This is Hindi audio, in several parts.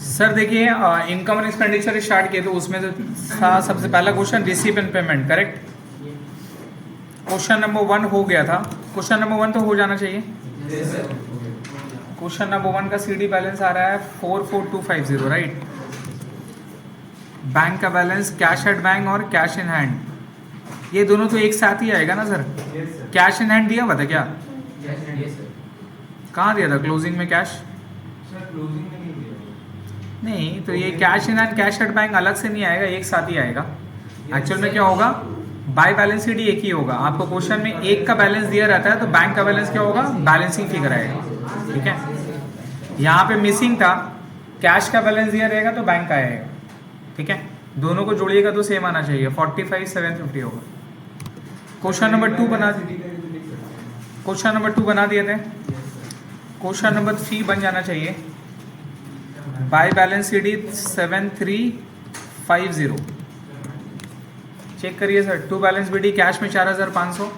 सर देखिए इनकम एंड एक्सपेंडिचर स्टार्ट किए तो उसमें तो था सबसे पहला question receive and payment, correct. Question number 1 हो गया था। क्वेश्चन नंबर 1 तो हो जाना चाहिए। क्वेश्चन नंबर 1 का सीडी बैलेंस आ रहा है 44250, राइट। बैंक का बैलेंस, कैश एट बैंक और कैश इन हैंड, ये दोनों तो एक साथ ही आएगा ना सर। कैश इन हैंड दिया हुआ था क्या? कहाँ दिया था क्लोजिंग में कैश? नहीं, तो ये cash in hand cash at bank अलग से नहीं आएगा, एक साथ ही आएगा। एक्चुअल में क्या होगा, बाय बैलेंस शीट एक ही होगा। आपको क्वेश्चन में एक का बैलेंस दिया रहता है तो बैंक का बैलेंस क्या होगा, बैलेंसिंग फिगर आएगा, ठीक है। यहाँ पे मिसिंग था, कैश का बैलेंस दिया रहेगा तो बैंक का आएगा, ठीक है। दोनों को जोड़िएगा तो सेम आना चाहिए, 45,750 होगा। क्वेश्चन नंबर 2 बना दिए, क्वेश्चन नंबर 2 बना दिए थे। क्वेश्चन नंबर 3 बन जाना चाहिए। बाय बैलेंस शीट 7350, चेक करिए sir. To balance BD, cash में 4,500,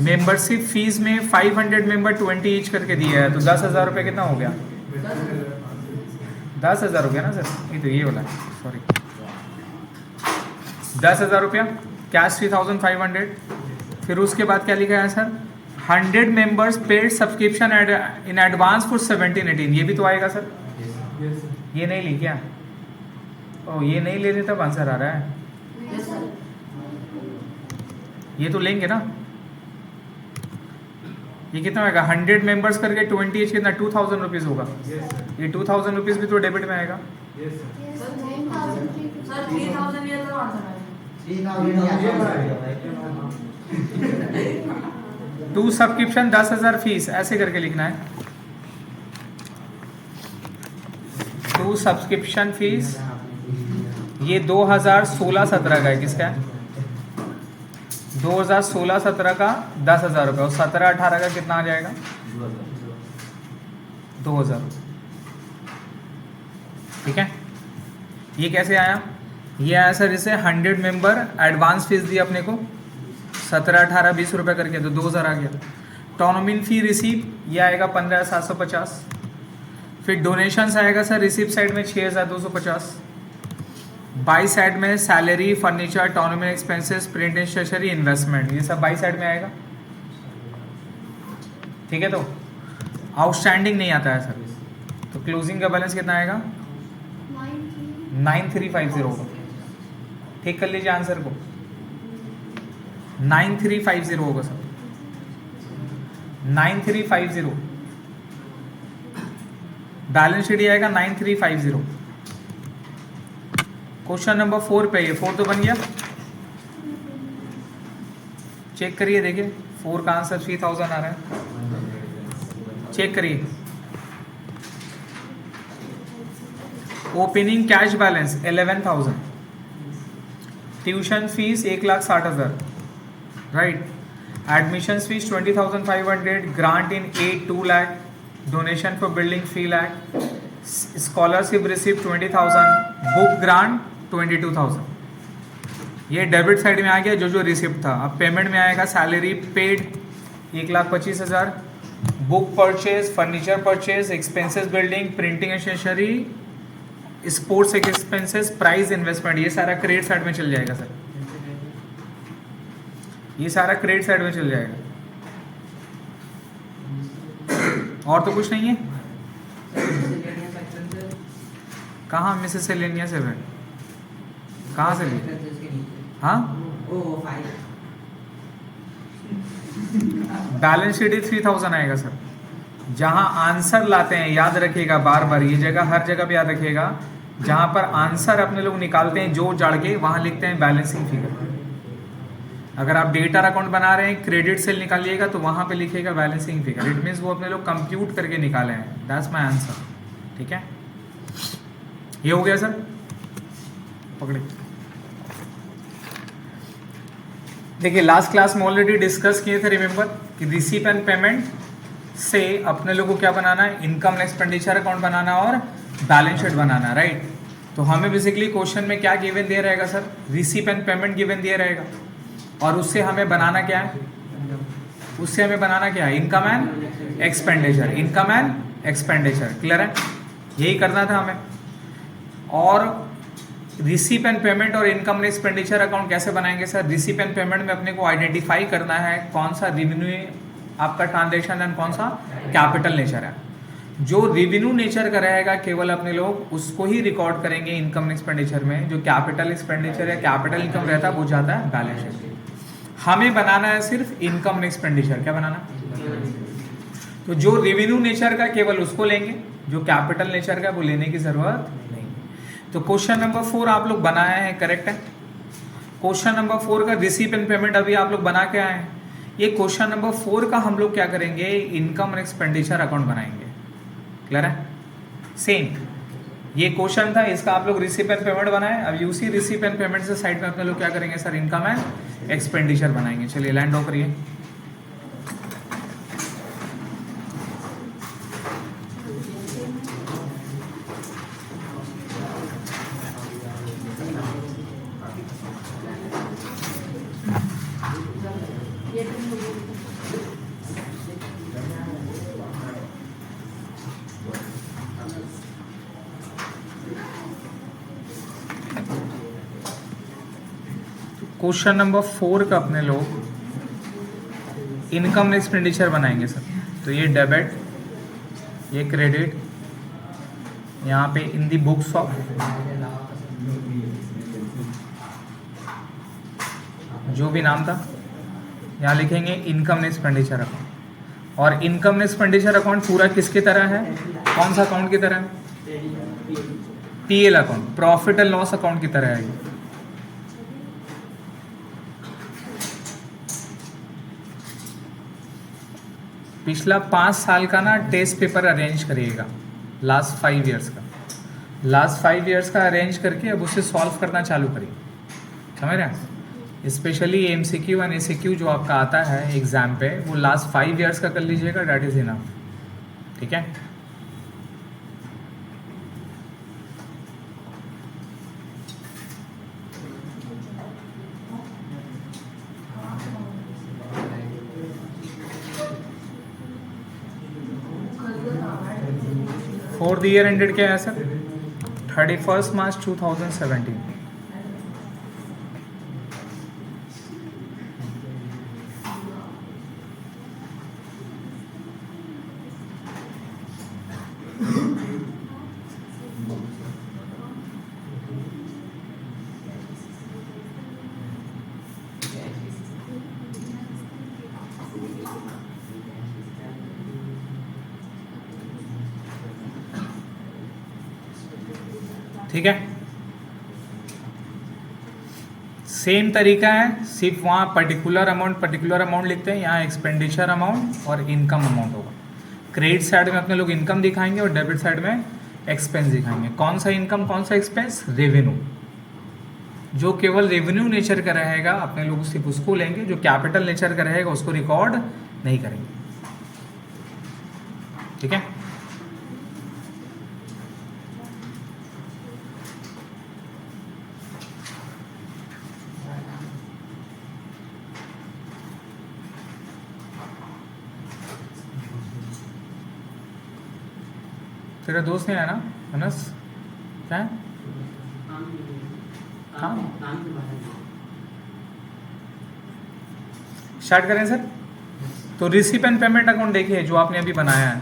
मेंबरशिप फीस में 500 मेंबर 20 ईच करके दिया है, तो 10,000 रुपये कितना हो गया? 10,000 हो गया ना सर, ये तो ये वाला है, सॉरी। 10,000 रुपया, कैश 3,500। फिर उसके बाद क्या लिखा है sir, 100 members paid subscription in advance for 17-18, ये भी तो आएगा सर। ये नहीं ली क्या? ओ ये नहीं ले रहे तब आंसर आ रहा है। ये तो लेंगे ना। ये कितना होगा, 100 मेंबर्स करके 20 एच कितना, 2,000 रुपीज़ होगा। ये 2,000 रुपीज़ भी तो डेबिट में आएगा। टू सब्सक्रिप्शन 10,000 फीस, ऐसे करके लिखना है। टू सब्सक्रिप्शन फीस, ये 2016-17 का है, किसका है? 2016-17 का 10,000 रुपये, और 17-18 का कितना आ जाएगा? 2,000, ठीक है। ये कैसे आया? ये आया सर, इसे 100 मेंबर एडवांस फीस दी अपने को, 17-18-20 रुपये करके, तो 2,000 आ गया। टॉर्नामेंट फी रिसीव, ये आएगा 15,750। फिर डोनेशंस आएगा सर रिसीव साइड में 6,250। बाई साइड में salary, furniture, tournament expenses, print and stationery, investment, ये सब बाई साइड में आएगा, ठीक है। तो आउटस्टैंडिंग नहीं आता है सर, तो क्लोजिंग का बैलेंस कितना आएगा? 9350 होगा। ठीक कर लीजिए आंसर को, 9350 होगा सर, 9350। बैलेंस शीट आएगा 9350। क्वेश्चन नंबर 4 पे, ये 4 तो बन गया, चेक करिए, देखिए 4 का आंसर 3,000 आ रहा है, चेक करिए। Opening cash balance 11,000, tuition fees 1,60,000, right. Admission fees 20,500, grant in aid 2 lakh, donation for building 3 lakh, scholarship receive 20,000, book grant 22,000। ये डेबिट साइड में आ गया, जो जो रिसिप्ट था। अब पेमेंट में आएगा salary paid 1,25,000, book purchase, furniture purchase, expenses building, printing and stationery, sports expenses, price, investment, ये सारा क्रेडिट साइड में चल जाएगा सर, ये सारा क्रेडिट साइड में चल जाएगा। और तो कुछ नहीं है। कहाँ मिसेलेनियस है, कहाँ से लिए? हाँ, बैलेंस शीट 3,000 आएगा सर। जहाँ आंसर लाते हैं, याद रखिएगा बार बार, ये जगह हर जगह पे याद रखिएगा, जहाँ पर आंसर अपने लोग निकालते हैं जोड़ जाड़ के, वहाँ लिखते हैं बैलेंसिंग फिगर। अगर आप डेटा अकाउंट बना रहे हैं, क्रेडिट सेल निकालिएगा, तो वहाँ पे लिखिएगा बैलेंसिंग फिगर। इट मीन्स वो अपने लोग कंप्यूट करके निकाले हैं, दैट्स माय आंसर, ठीक है। ये हो गया सर, पकड़े। देखिए लास्ट क्लास में ऑलरेडी डिस्कस किए थे, रिमेंबर, कि रिसीप एंड पेमेंट से अपने लोगों को क्या बनाना है, इनकम एंड एक्सपेंडिचर अकाउंट बनाना और बैलेंस शीट बनाना, राइट। तो हमें बेसिकली क्वेश्चन में क्या गिवन दिया रहेगा sir, receipt and payment given दिया रहेगा, और उससे हमें बनाना क्या है, इनकम एंड एक्सपेंडिचर, क्लियर है। यही करना था हमें। और रिसीप एंड पेमेंट और इनकम एक्सपेंडिचर अकाउंट कैसे बनाएंगे सर? रिसीप एंड पेमेंट में अपने को आइडेंटिफाई करना है कौन सा रेवेन्यू आपका ट्रांजेक्शन एंड कौन सा कैपिटल नेचर है। जो रेवेन्यू नेचर का रहेगा केवल अपने लोग उसको ही रिकॉर्ड करेंगे इनकम एक्सपेंडिचर में। जो कैपिटल एक्सपेंडिचर या कैपिटल इनकम रहता है वो जाता है बैलेंस शीट। हमें बनाना है सिर्फ इनकम एक्सपेंडिचर। क्या बनाना? तो जो रेवेन्यू नेचर का केवल उसको लेंगे, जो कैपिटल नेचर का वो लेने की जरूरत नहीं। तो क्वेश्चन नंबर 4 आप लोग बनाए हैं, करेक्ट है। क्वेश्चन नंबर 4 का रिसीप एंड पेमेंट अभी आप लोग बना के आए हैं। ये क्वेश्चन नंबर 4 का हम लोग क्या करेंगे, इनकम एंड एक्सपेंडिचर अकाउंट बनाएंगे। क्लियर है? सेम ये क्वेश्चन था, इसका आप लोग रिसीप एंड पेमेंट बनाए। अब उसी रिसीप एंड पेमेंट से साइड में अपने लोग क्या करेंगे सर, इनकम एंड एक्सपेंडिचर बनाएंगे। चलिए लैंड ऑफ करिए। क्वेश्चन नंबर 4 का अपने लोग इनकम एक्सपेंडिचर बनाएंगे सर। तो ये डेबिट, ये क्रेडिट, यहाँ पे इन दी बुक्स ऑफ, जो भी नाम था यहाँ लिखेंगे इनकम एक्सपेंडिचर अकाउंट। और इनकम एक्सपेंडिचर अकाउंट पूरा किसकी तरह है, कौन सा अकाउंट की तरह है? PL account, profit and loss account की तरह है। पिछला 5 साल का ना टेस्ट पेपर अरेंज करिएगा, लास्ट 5 इयर्स का। लास्ट 5 इयर्स का अरेंज करके अब उसे सॉल्व करना चालू करिए। समझ रहे हैं? स्पेशली एमसीक्यू एंड एसक्यू जो आपका आता है एग्जाम पे, वो लास्ट 5 इयर्स का कर लीजिएगा, डैट इज इनफ। ठीक है? फॉर द ईयर एंडेड क्या है सर? 31 मार्च 2017। ठीक है? सेम तरीका है, सिर्फ वहाँ पर्टिकुलर अमाउंट लिखते हैं, यहाँ एक्सपेंडिचर अमाउंट और इनकम अमाउंट होगा। क्रेडिट साइड में अपने लोग इनकम दिखाएंगे और डेबिट साइड में एक्सपेंस दिखाएंगे। कौन सा इनकम कौन सा एक्सपेंस? रेवेन्यू। जो केवल रेवेन्यू नेचर का रहेगा अपने लोग सिर्फ उसको लेंगे, जो कैपिटल नेचर का रहेगा उसको रिकॉर्ड नहीं करेंगे। ठीक है? तेरा दोस्त नहीं आया ना मनस? क्या है? हाँ स्टार्ट करें सर। तो रिसीप एंड पेमेंट अकाउंट देखिए जो आपने अभी बनाया है,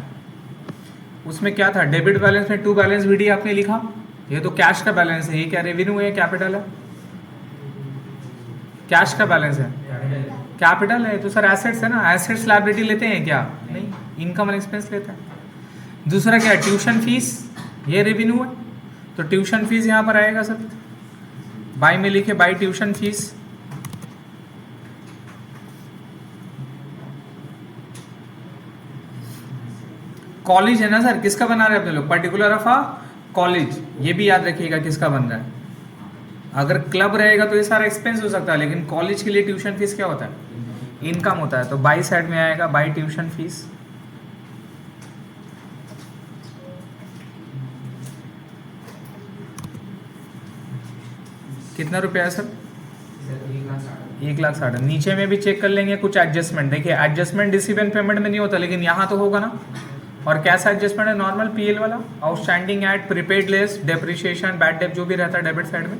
उसमें क्या था? डेबिट बैलेंस में टू बैलेंस वीडी आपने लिखा। ये तो कैश का बैलेंस है। ये क्या रेवेन्यू है, कैपिटल है? कैश का बैलेंस है, कैपिटल है। तो सर एसेट्स है ना, एसेट्स लायबिलिटी लेते हैं क्या? नहीं, इनकम एंड एक्सपेंस लेते हैं। दूसरा क्या है? ट्यूशन फीस, ये रेवेन्यू है तो ट्यूशन फीस यहाँ पर आएगा सर। बाई में लिखे बाई ट्यूशन फीस। कॉलेज है ना सर, किसका बना रहे हैं अपने लोग? Particular of a college. ये भी याद रखिएगा किसका बन रहा है। अगर क्लब रहेगा तो ये सारा एक्सपेंस हो सकता है, लेकिन कॉलेज के लिए ट्यूशन फीस क्या होता है? इनकम होता है। तो बाई साइड में आएगा बाई ट्यूशन फीस। कितना रुपया है सर? 1,60,000। नीचे में भी चेक कर लेंगे कुछ एडजस्टमेंट। देखिए एडजस्टमेंट रिसीव एंड पेमेंट में नहीं होता, लेकिन यहाँ तो होगा ना। और कैसा एडजस्टमेंट है? नॉर्मल पीएल वाला, outstanding at, prepaid less, depreciation, bad debt जो भी रहता है डेबिट साइड में।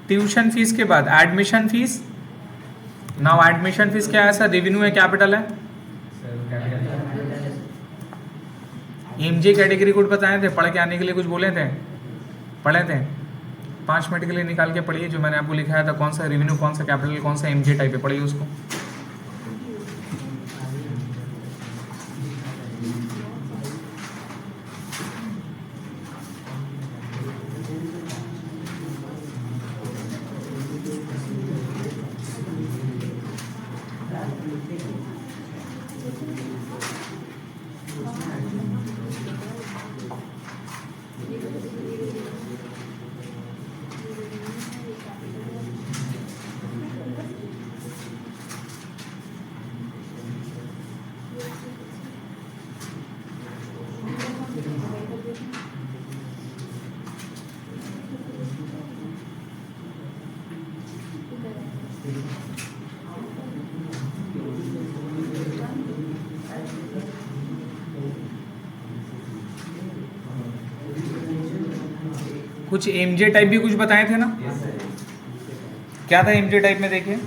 ट्यूशन फीस के बाद admission fees. Now admission fees क्या है सर? रेवेन्यू है, कैपिटल है? एमजे कैटेगरी कोड बताए थे, पढ़ के आने के लिए कुछ बोले थे, पढ़े थे? 5 मिनट के लिए निकाल के पढ़िए जो मैंने आपको लिखाया था, कौन सा रेवेन्यू, कौन सा कैपिटल, कौन सा एमजे टाइप है, पढ़िए उसको। कुछ एमजे टाइप भी कुछ बताए थे ना? क्या था एमजे टाइप में? देखिए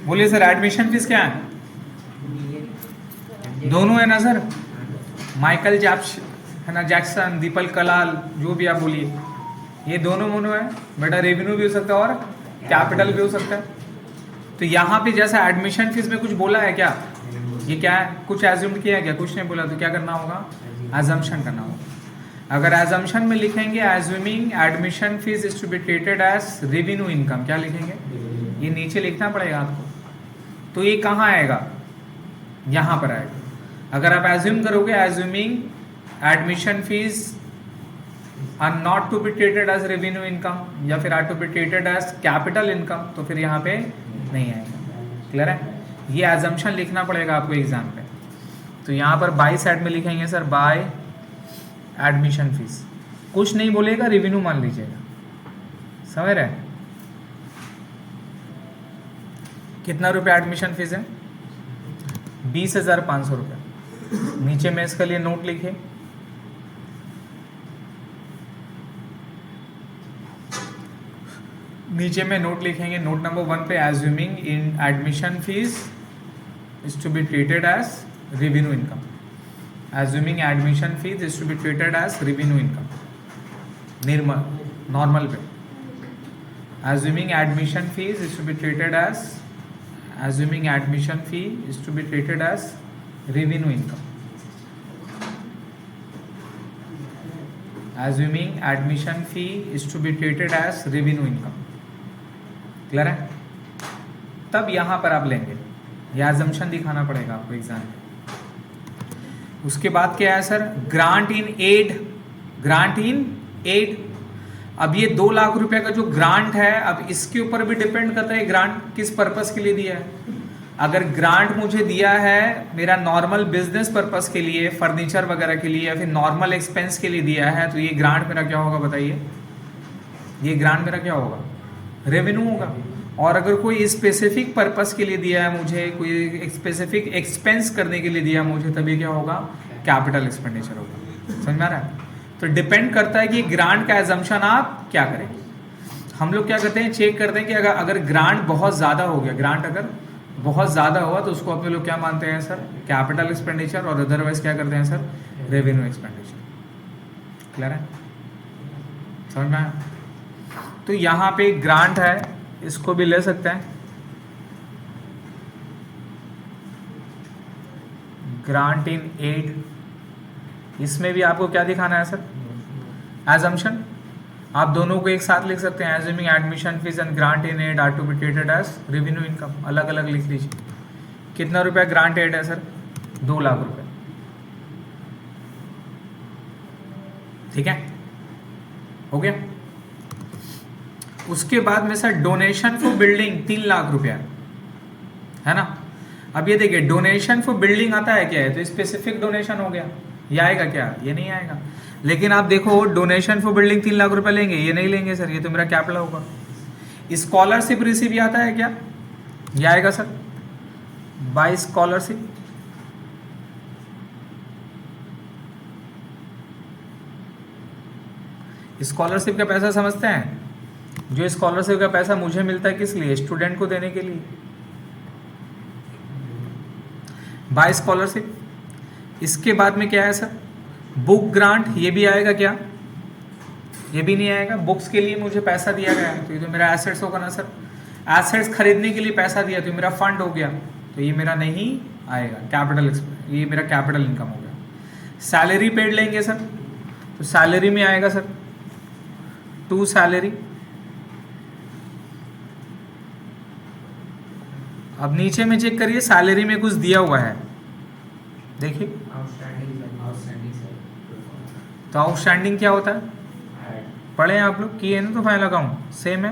बोलिए सर, एडमिशन फीस क्या है? दोनों है ना सर? माइकल जैक्स है ना, जैक्सन, दीपल कलाल, जो भी आप बोलिए, ये दोनों है बेटा। रेवेन्यू भी हो सकता है और कैपिटल भी हो सकता है। तो यहाँ पे जैसा एडमिशन फीस में कुछ बोला है क्या? ये क्या है? कुछ एज्यूम किया है क्या? कुछ नहीं बोला, तो क्या करना होगा? एजम्पशन करना होगा। अगर एजम्पशन में लिखेंगे assuming admission fees is to be treated as revenue income, क्या लिखेंगे? ये नीचे लिखना पड़ेगा आपको। तो ये कहाँ आएगा? यहाँ पर आएगा। अगर आप एज्यूम करोगे assuming admission fees are not to be treated as revenue income या फिर are to be treated as capital income, तो फिर यहाँ पे नहीं आएगा। क्लियर है? ये एजम्पशन लिखना पड़ेगा आपको एग्जाम पे। तो यहाँ पर बाई साइड में लिखेंगे सर बाय एडमिशन फीस, कुछ नहीं बोलेगा, रेवेन्यू मान लीजिएगा। समझ रहे? कितना रुपये एडमिशन फीस है? 20,500 रुपये। नीचे में इसके लिए नोट लिखिए। नीचे में नोट लिखेंगे, नोट नंबर 1 पे assuming in admission fees is to be treated as revenue income. Assuming admission fees is to be treated as revenue income, normal पे। Assuming admission fees is to be treated as assuming admission fee is to be treated as revenue income. Assuming admission fee is to be treated as revenue income. Clear है? तब यहाँ पर आप लेंगे, यह assumption दिखाना पड़ेगा आपको एग्जाम में। उसके बाद क्या है sir? Grant in aid. Grant in aid, अब ये 2 लाख रुपए का जो ग्रांट है, अब इसके ऊपर भी डिपेंड करता है ग्रांट किस पर्पस के लिए दिया है। अगर ग्रांट मुझे दिया है मेरा नॉर्मल बिजनेस पर्पस के लिए, फर्नीचर वगैरह के लिए या फिर नॉर्मल एक्सपेंस के लिए दिया है, तो ये ग्रांट मेरा क्या होगा बताइए? ये ग्रांट मेरा क्या होगा? रेवेन्यू होगा। और अगर कोई स्पेसिफिक पर्पस के लिए दिया है मुझे, कोई स्पेसिफिक एक्सपेंस करने के लिए दिया मुझे, तभी क्या होगा? कैपिटल एक्सपेंडिचर होगा। समझ में आ रहा है? तो डिपेंड करता है कि ग्रांट का एजम्पशन आप क्या करेंगे। हम लोग क्या करते हैं, चेक करते हैं कि अगर ग्रांट बहुत ज़्यादा हो गया, ग्रांट अगर बहुत ज़्यादा हुआ तो उसको अपने लोग क्या मानते हैं सर? कैपिटल एक्सपेंडिचर, और अदरवाइज क्या करते हैं सर? Revenue expenditure. क्लियर है? समझ में आया? तो यहाँ पे ग्रांट है, इसको भी ले सकते हैं। ग्रांट इन एड, इसमें भी आपको क्या दिखाना है सर? एजम्पशन। आप दोनों को एक साथ लिख सकते हैं, assuming admission fees and grant in aid are to be treated as revenue income, अलग अलग लिख लीजिए। कितना रुपया ग्रांट एड है सर? 2 लाख रुपए, ठीक है, हो गया। उसके बाद में sir donation for building 3 lakh रुपया है ना। अब ये देखिए डोनेशन फॉर बिल्डिंग आता है क्या है, तो स्पेसिफिक डोनेशन हो गया, ये आएगा क्या? ये नहीं आएगा। लेकिन आप देखो डोनेशन फॉर बिल्डिंग 3 लाख रुपए लेंगे, ये नहीं लेंगे सर, ये तो मेरा कैपिटल होगा। स्कॉलरशिप रिसीव आता है क्या? ये आएगा सर बाय स्कॉलरशिप। स्कॉलरशिप का पैसा समझते हैं, जो स्कॉलरशिप का पैसा मुझे मिलता है किस लिए? स्टूडेंट को देने के लिए, बाय स्कॉलरशिप। इसके बाद में क्या है सर? बुक ग्रांट, ये भी आएगा क्या? ये भी नहीं आएगा। बुक्स के लिए मुझे पैसा दिया गया है, तो ये तो मेरा एसेट्स होगा ना सर। एसेट्स खरीदने के लिए पैसा दिया तो मेरा फंड हो गया, तो ये मेरा नहीं आएगा कैपिटल, ये मेरा कैपिटल इनकम हो गया। सैलरी पेड लेंगे सर, तो सैलरी में आएगा सर टू सैलरी। अब नीचे में चेक करिए, सैलरी में कुछ दिया हुआ है, देखिए। तो आउटस्टैंडिंग क्या होता है? पढ़े आप लोग, किए ना तो फाइनल अकाउंट सेम है।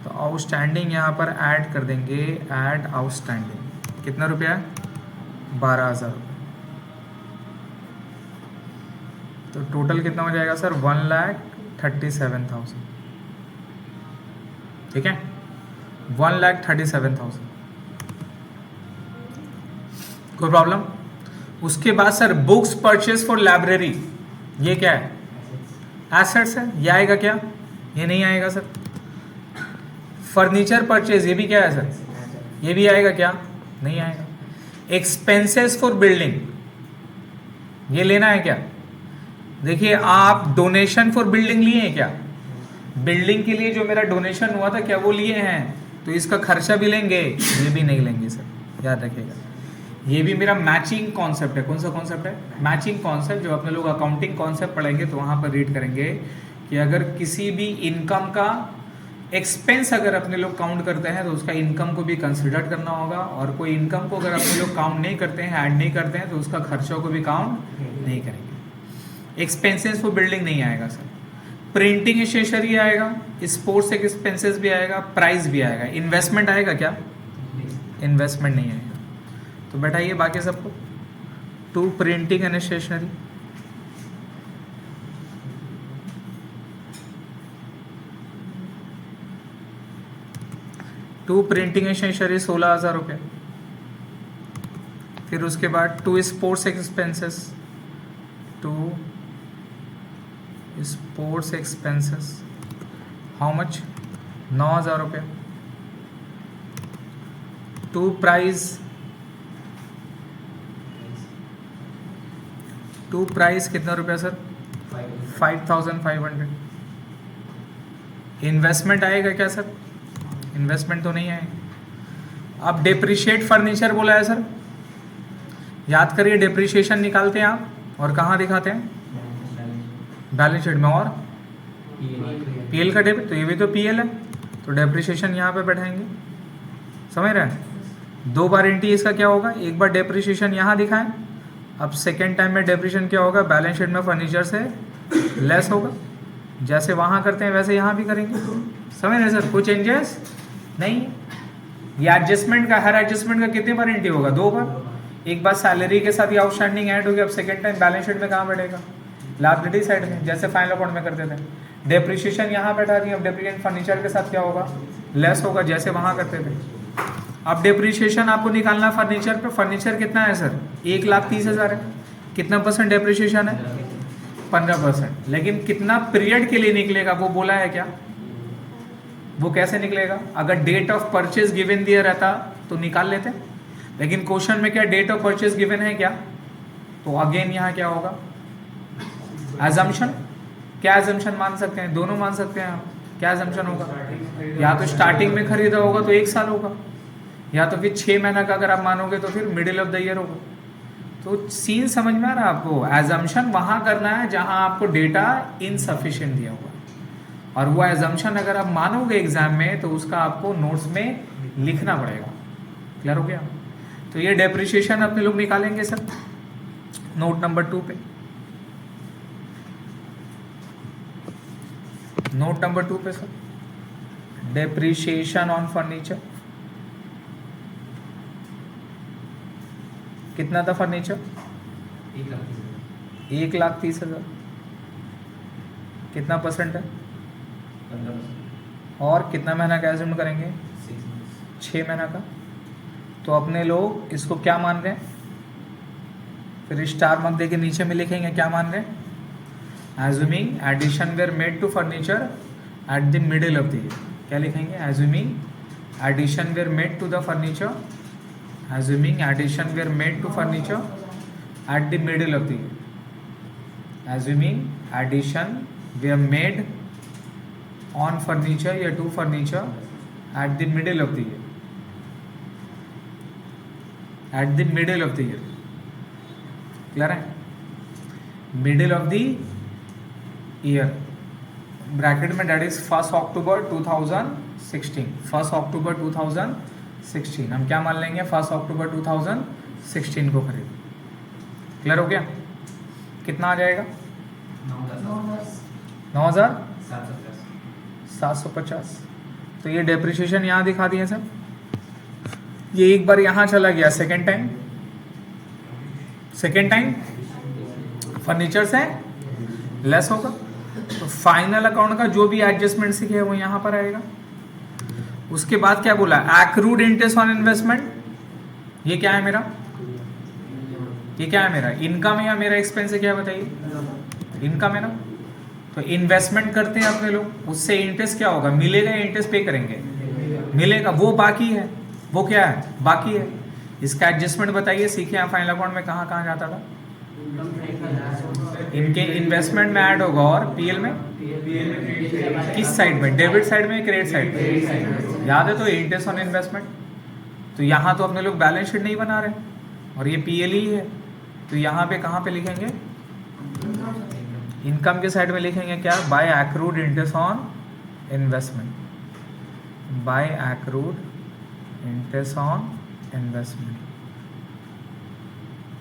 तो आउटस्टैंडिंग यहाँ पर ऐड कर देंगे, ऐड आउटस्टैंडिंग। कितना रुपया है? 12,000 रुपये। तो टोटल कितना हो जाएगा सर? 1,37,000, ठीक है, 1,37,000। कोई प्रॉब्लम? उसके बाद sir books purchase for library, ये क्या है? एसेट्स है, ये आएगा क्या? ये नहीं आएगा सर। फर्नीचर परचेज, ये भी क्या है सर? ये भी आएगा क्या? नहीं आएगा। एक्सपेंसेस फॉर बिल्डिंग, ये लेना है क्या? देखिए आप डोनेशन फॉर बिल्डिंग लिए हैं क्या? बिल्डिंग के लिए जो मेरा डोनेशन हुआ था क्या वो लिए हैं? तो इसका खर्चा भी लेंगे, ये भी नहीं लेंगे सर, याद रखिएगा। ये भी मेरा मैचिंग कॉन्सेप्ट है। कौन सा कॉन्सेप्ट है? Matching concept. जो अपने लोग अकाउंटिंग कॉन्सेप्ट पढ़ेंगे तो वहाँ पर रीड करेंगे कि अगर किसी भी इनकम का एक्सपेंस अगर अपने लोग काउंट करते हैं तो उसका इनकम को भी कंसिडर करना होगा, और कोई इनकम को अगर अपने लोग काउंट नहीं करते हैं, ऐड नहीं करते हैं, तो उसका खर्चों को भी काउंट नहीं करेंगे। एक्सपेंसेस फॉर बिल्डिंग नहीं आएगा सर। प्रिंटिंग स्टेशनरी आएगा, स्पोर्ट्स एक्सपेंसेस भी आएगा, प्राइस भी आएगा। इन्वेस्टमेंट आएगा क्या? इन्वेस्टमेंट नहीं आएगा। तो बैठाइए बाकी सबको। To printing and stationery, to printing and stationery 16,000 रुपये। फिर उसके बाद to sports expenses, to sports expenses how much? 9,000 रुपये। टू प्राइज, टू प्राइस कितना रुपया सर? 5,500। इन्वेस्टमेंट आएगा क्या सर? इन्वेस्टमेंट तो नहीं आएगा। अब डेप्रिशिएट फर्नीचर बोला है सर, याद करिए डेप्रिशिएशन निकालते हैं आप और कहाँ दिखाते हैं? बैलेंस शीट में। और पीएल का डेबिट, तो ये भी तो पीएल है, तो डेप्रिशिएशन यहाँ पे बैठाएंगे, समझ रहे हैं? 2 बार एंट्री इसका क्या होगा? एक बार डेप्रिशिएशन यहाँ दिखाएं, अब सेकेंड टाइम में डेप्रिशिएशन क्या होगा? बैलेंस शीट में फर्नीचर से लेस होगा। जैसे वहाँ करते हैं वैसे यहाँ भी करेंगे, समझ रहे सर? कोई चेंजेस नहीं। ये एडजस्टमेंट का, हर एडजस्टमेंट का कितने बार एंट्री होगा? 2 बार। एक बार सैलरी के साथ ये आउटस्टैंडिंग ऐड हो गया, अब सेकेंड टाइम बैलेंस शीट में कहाँ बैठेगा? लायबिलिटी साइड में, जैसे फाइनल अकाउंट में करते थे। डेप्रिशिएशन यहाँ बैठा दिया, अब डेप्रिशिएशन फर्नीचर के साथ क्या होगा? लेस होगा, जैसे वहाँ करते थे। अब डेप्रिशिएशन आपको निकालना फर्नीचर पे। फर्नीचर कितना है सर? 1,30,000 है। कितना परसेंट डेप्रिशिएशन है? 15%। लेकिन कितना पीरियड के लिए निकलेगा वो बोला है क्या? वो कैसे निकलेगा? अगर डेट ऑफ परचेज गिवन दिया रहता तो निकाल लेते, लेकिन क्वेश्चन में क्या डेट ऑफ परचेज गिवन है क्या? तो अगेन यहाँ क्या होगा? एजम्पशन। क्या एजम्पशन मान सकते हैं? दोनों मान सकते हैं आप। क्या एजम्पशन होगा? या तो स्टार्टिंग में खरीदा होगा तो 1 साल होगा, या तो फिर 6 महीना का अगर आप मानोगे तो फिर मिडिल ऑफ द ईयर होगा। तो सीन समझ में आ रहा है आपको? एजम्पशन वहाँ करना है जहाँ आपको डेटा इनसफिशिएंट दिया हुआ है, और वो एजम्पशन अगर आप मानोगे एग्जाम में तो उसका आपको नोट्स में लिखना पड़ेगा। क्लियर हो गया? तो ये डेप्रिसिएशन अपने लोग निकालेंगे सर नोट नंबर 2 पे। नोट नंबर 2 पे सर डेप्रिसिएशन ऑन फर्नीचर कितना था? फर्नीचर 1,30,000। कितना परसेंट है? 15%। और कितना महीना का एज्यूम करेंगे? 6 महीना का। तो अपने लोग इसको क्या मान रहे हैं? फिर स्टार मार्क देके नीचे में लिखेंगे क्या मान रहे हैं? Assuming addition were made to furniture at the middle of the year. क्या लिखेंगे? Assuming addition were made to the furniture, assuming addition were made to furniture at the middle of the year. Assuming addition were made on furniture या to furniture at the middle of the year. At the middle of the year. Clear है? Middle of the year. Bracket में that is 1st October 2016. 1st October 2016 हम क्या मान लेंगे? 1st October 2016 को खरीद। क्लियर हो गया? कितना आ जाएगा? 9,750। तो ये डेप्रिसिएशन यहाँ दिखा दिए सर। ये एक बार यहाँ चला गया, सेकेंड टाइम फर्नीचर से लेस होगा। तो फाइनल अकाउंट का जो भी एडजस्टमेंट सीखे वो यहाँ पर आएगा। उसके बाद क्या बोला? Accrued interest on investment. ये क्या है मेरा? इनकम है या मेरा एक्सपेंस है? क्या बताइए? इनकम है ना। तो इन्वेस्टमेंट करते हैं अपने लोग, उससे इंटरेस्ट क्या होगा? मिलेगा या इंटरेस्ट पे करेंगे? मिलेगा। वो बाकी है, वो क्या है? बाकी है। इसका एडजस्टमेंट बताइए, सीखे आप फाइनल अकाउंट में कहाँ कहाँ जाता था? इनके इन्वेस्टमेंट में ऐड होगा, और पीएल में किस साइड में? डेबिट साइड में, क्रेडिट साइड में? याद है तो इंटरेस्ट ऑन इन्वेस्टमेंट। तो यहाँ तो अपने लोग बैलेंस शीट नहीं बना रहे और ये पीएल ही है। तो यहाँ पे कहाँ पे लिखेंगे? इनकम के साइड में लिखेंगे क्या? By accrued interest on investment. By accrued interest on investment.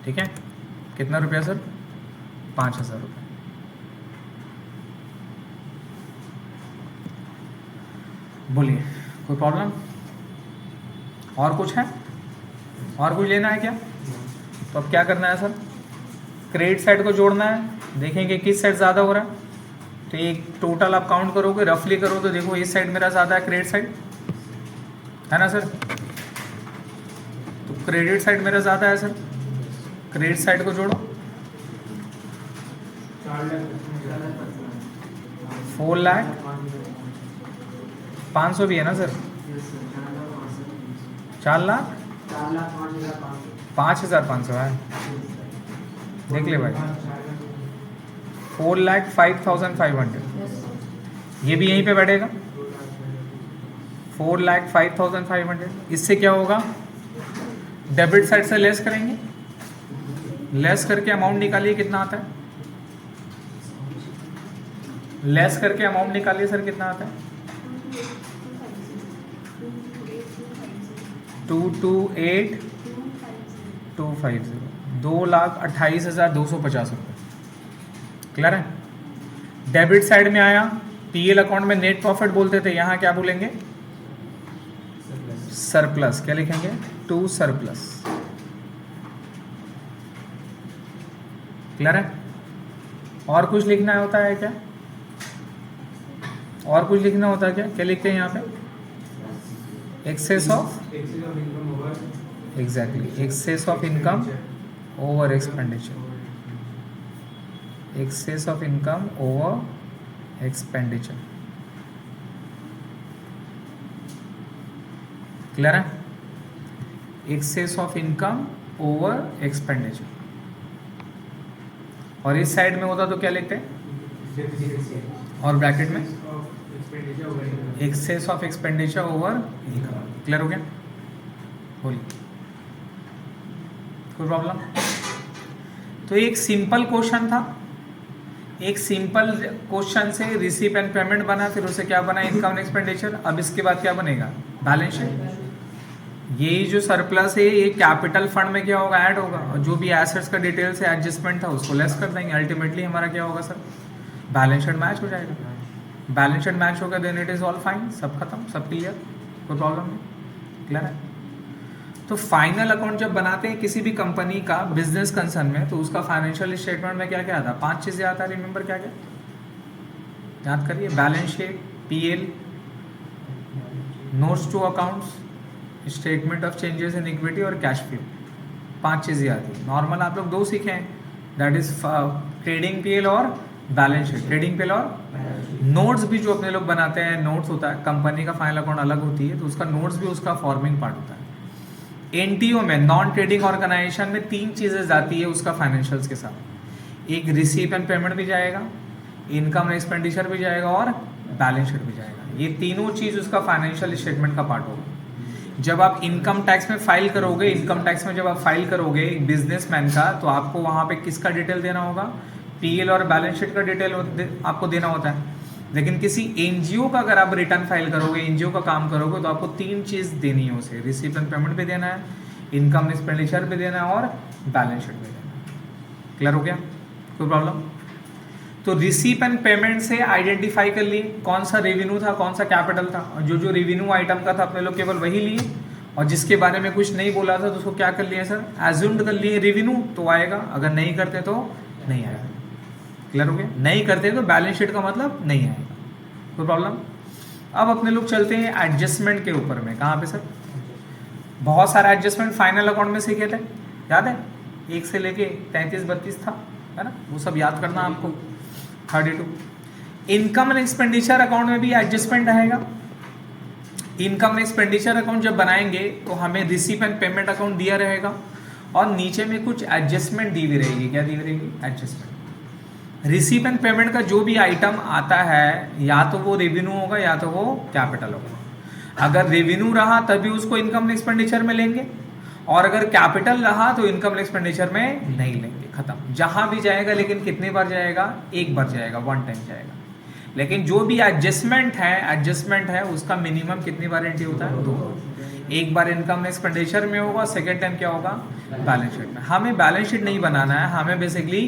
ठीक है? कितना रुपया सर? 5,000 रुपये। बोलिए, कोई प्रॉब्लम? और कुछ है? और कुछ लेना है क्या? तो अब क्या करना है सर? क्रेडिट साइड को जोड़ना है। देखेंगे किस साइड ज़्यादा हो रहा है। तो एक टोटल आप काउंट करोगे, रफली करो तो देखो इस साइड मेरा ज़्यादा है, क्रेडिट साइड है ना सर। तो क्रेडिट साइड मेरा ज़्यादा है सर। क्रेडिट साइड को जोड़ो। 4,05,000 भी है ना सर? 4,05,500 है। देख ले भाई, 4,05,500 ये भी यहीं पे बैठेगा। 4,05,500। इससे क्या होगा? डेबिट साइड से लेस करेंगे, लेस करके अमाउंट निकालिए कितना आता है। लेस करके अमाउंट निकालिए सर, कितना आता है? 228,250 2,28,250 रुपये। क्लियर है? डेबिट साइड में आया, पीएल अकाउंट में नेट प्रॉफिट बोलते थे, यहाँ क्या बोलेंगे? सरप्लस। क्या लिखेंगे? To surplus. क्लियर है? और कुछ लिखना होता है क्या? और कुछ लिखना होता है क्या? क्या लिखते हैं यहाँ पे? Excess of, exactly, excess of income over expenditure. Excess of income over expenditure. Clear है? Excess of income over expenditure. और इस साइड में होता तो क्या लिखते हैं? और ब्रैकेट में excess of expenditure over income. Clear हो गया? बोलिए, कोई प्रॉब्लम? तो एक सिंपल क्वेश्चन था, एक सिंपल क्वेश्चन से रिसीव एंड पेमेंट बना, फिर उसे क्या बना, इनकम एंड एक्सपेंडिचर। अब इसके बाद क्या बनेगा, बैलेंस शीट। ये जो सरप्लस है ये कैपिटल फंड में क्या होगा, ऐड होगा, और जो भी एसेट्स का डिटेल से एडजस्टमेंट था उसको लेस कर देंगे। अल्टीमेटली हमारा क्या होगा सर, बैलेंस शीट मैच हो जाएगा। बैलेंस शीट मैच होगा then it is all fine, सब खत्म, सब क्लियर, कोई प्रॉब्लम नहीं, क्लियर है। तो फाइनल अकाउंट जब बनाते हैं किसी भी कंपनी का बिजनेस कंसर्न में, तो उसका फाइनेंशियल स्टेटमेंट में क्या क्या आता है, 5 चीजें आता है, रिमेंबर क्या क्या याद करिए, balance sheet, PL, notes to accounts, statement of changes in equity और कैश फ्लो। 5 चीजें आती है। नॉर्मल आप लोग 2 सीखे हैं, दैट इज ट्रेडिंग पीएल और बैलेंस शीट। ट्रेडिंग पीएल और नोट्स भी जो अपने लोग बनाते हैं, नोट्स होता है, कंपनी का फाइनल अकाउंट अलग होती है तो उसका नोट्स भी उसका फॉर्मिंग पार्ट होता है। एनटीओ में, नॉन ट्रेडिंग ऑर्गेनाइजेशन में 3 चीजें जाती है उसका फाइनेंशियल्स के साथ, एक रिसीव एंड पेमेंट भी जाएगा, इनकम एंड एक्सपेंडिचर भी जाएगा और बैलेंस शीट भी जाएगा। ये तीनों चीज उसका फाइनेंशियल स्टेटमेंट का पार्ट होगा। जब आप इनकम टैक्स में फाइल करोगे, इनकम टैक्स में जब आप फाइल करोगे एक बिजनेसमैन का, तो आपको वहां पे किसका डिटेल देना होगा, पीएल और बैलेंस शीट का डिटेल आपको देना होता है। लेकिन किसी एनजीओ का अगर आप रिटर्न फाइल करोगे, एनजीओ का काम करोगे, तो आपको 3 चीज देनी है उसे, रिसीव एंड पेमेंट भी देना है, इनकम एक्सपेंडिचर भी देना है और बैलेंस शीट भी देना है। क्लियर हो गया, कोई प्रॉब्लम। तो रिसीव एंड पेमेंट से आइडेंटिफाई कर लिए कौन सा रेवेन्यू था, कौन सा कैपिटल था, और जो जो रेवेन्यू आइटम का था अपने लोग केवल वही लिए, और जिसके बारे में कुछ नहीं बोला था तो उसको क्या कर लिया सर, एज्यूम्ड कर लिए रेवेन्यू तो आएगा, अगर नहीं करते तो नहीं आएगा। क्लियर हो गया, नहीं करते तो बैलेंस शीट का मतलब नहीं आएगा, कोई प्रॉब्लम। अब अपने लोग चलते हैं एडजस्टमेंट के ऊपर में। कहाँ पे सर, बहुत सारा एडजस्टमेंट फाइनल अकाउंट में सीखे थे, याद है, 1 से लेके 33-32 था, है ना, वो सब याद करना आपको। 32 इनकम एंड एक्सपेंडिचर अकाउंट में भी एडजस्टमेंट आएगा। इनकम एंड एक्सपेंडिचर अकाउंट जब बनाएंगे तो हमें रिसीव एंड पेमेंट अकाउंट दिया रहेगा और नीचे में कुछ एडजस्टमेंट दी हुई रहेगी। क्या दी हुई रहेगी, एडजस्टमेंट। रिसीव एंड पेमेंट का जो भी आइटम आता है, या तो वो रेवेन्यू होगा या तो वो कैपिटल होगा। अगर रेवेन्यू रहा तभी उसको इनकम एक्सपेंडिचर में लेंगे, और अगर कैपिटल रहा तो इनकम एक्सपेंडिचर में नहीं लेंगे, खत्म। जहां भी जाएगा लेकिन कितने बार जाएगा, 1 बार जाएगा, 1 टाइम जाएगा। लेकिन जो भी एडजस्टमेंट है उसका मिनिमम कितनी बार एंट्री होता है, 2 बार। 1 बार इनकम एक्सपेंडिचर में होगा, सेकेंड टाइम क्या होगा, बैलेंस शीट में। हमें बैलेंस शीट नहीं बनाना है, हमें बेसिकली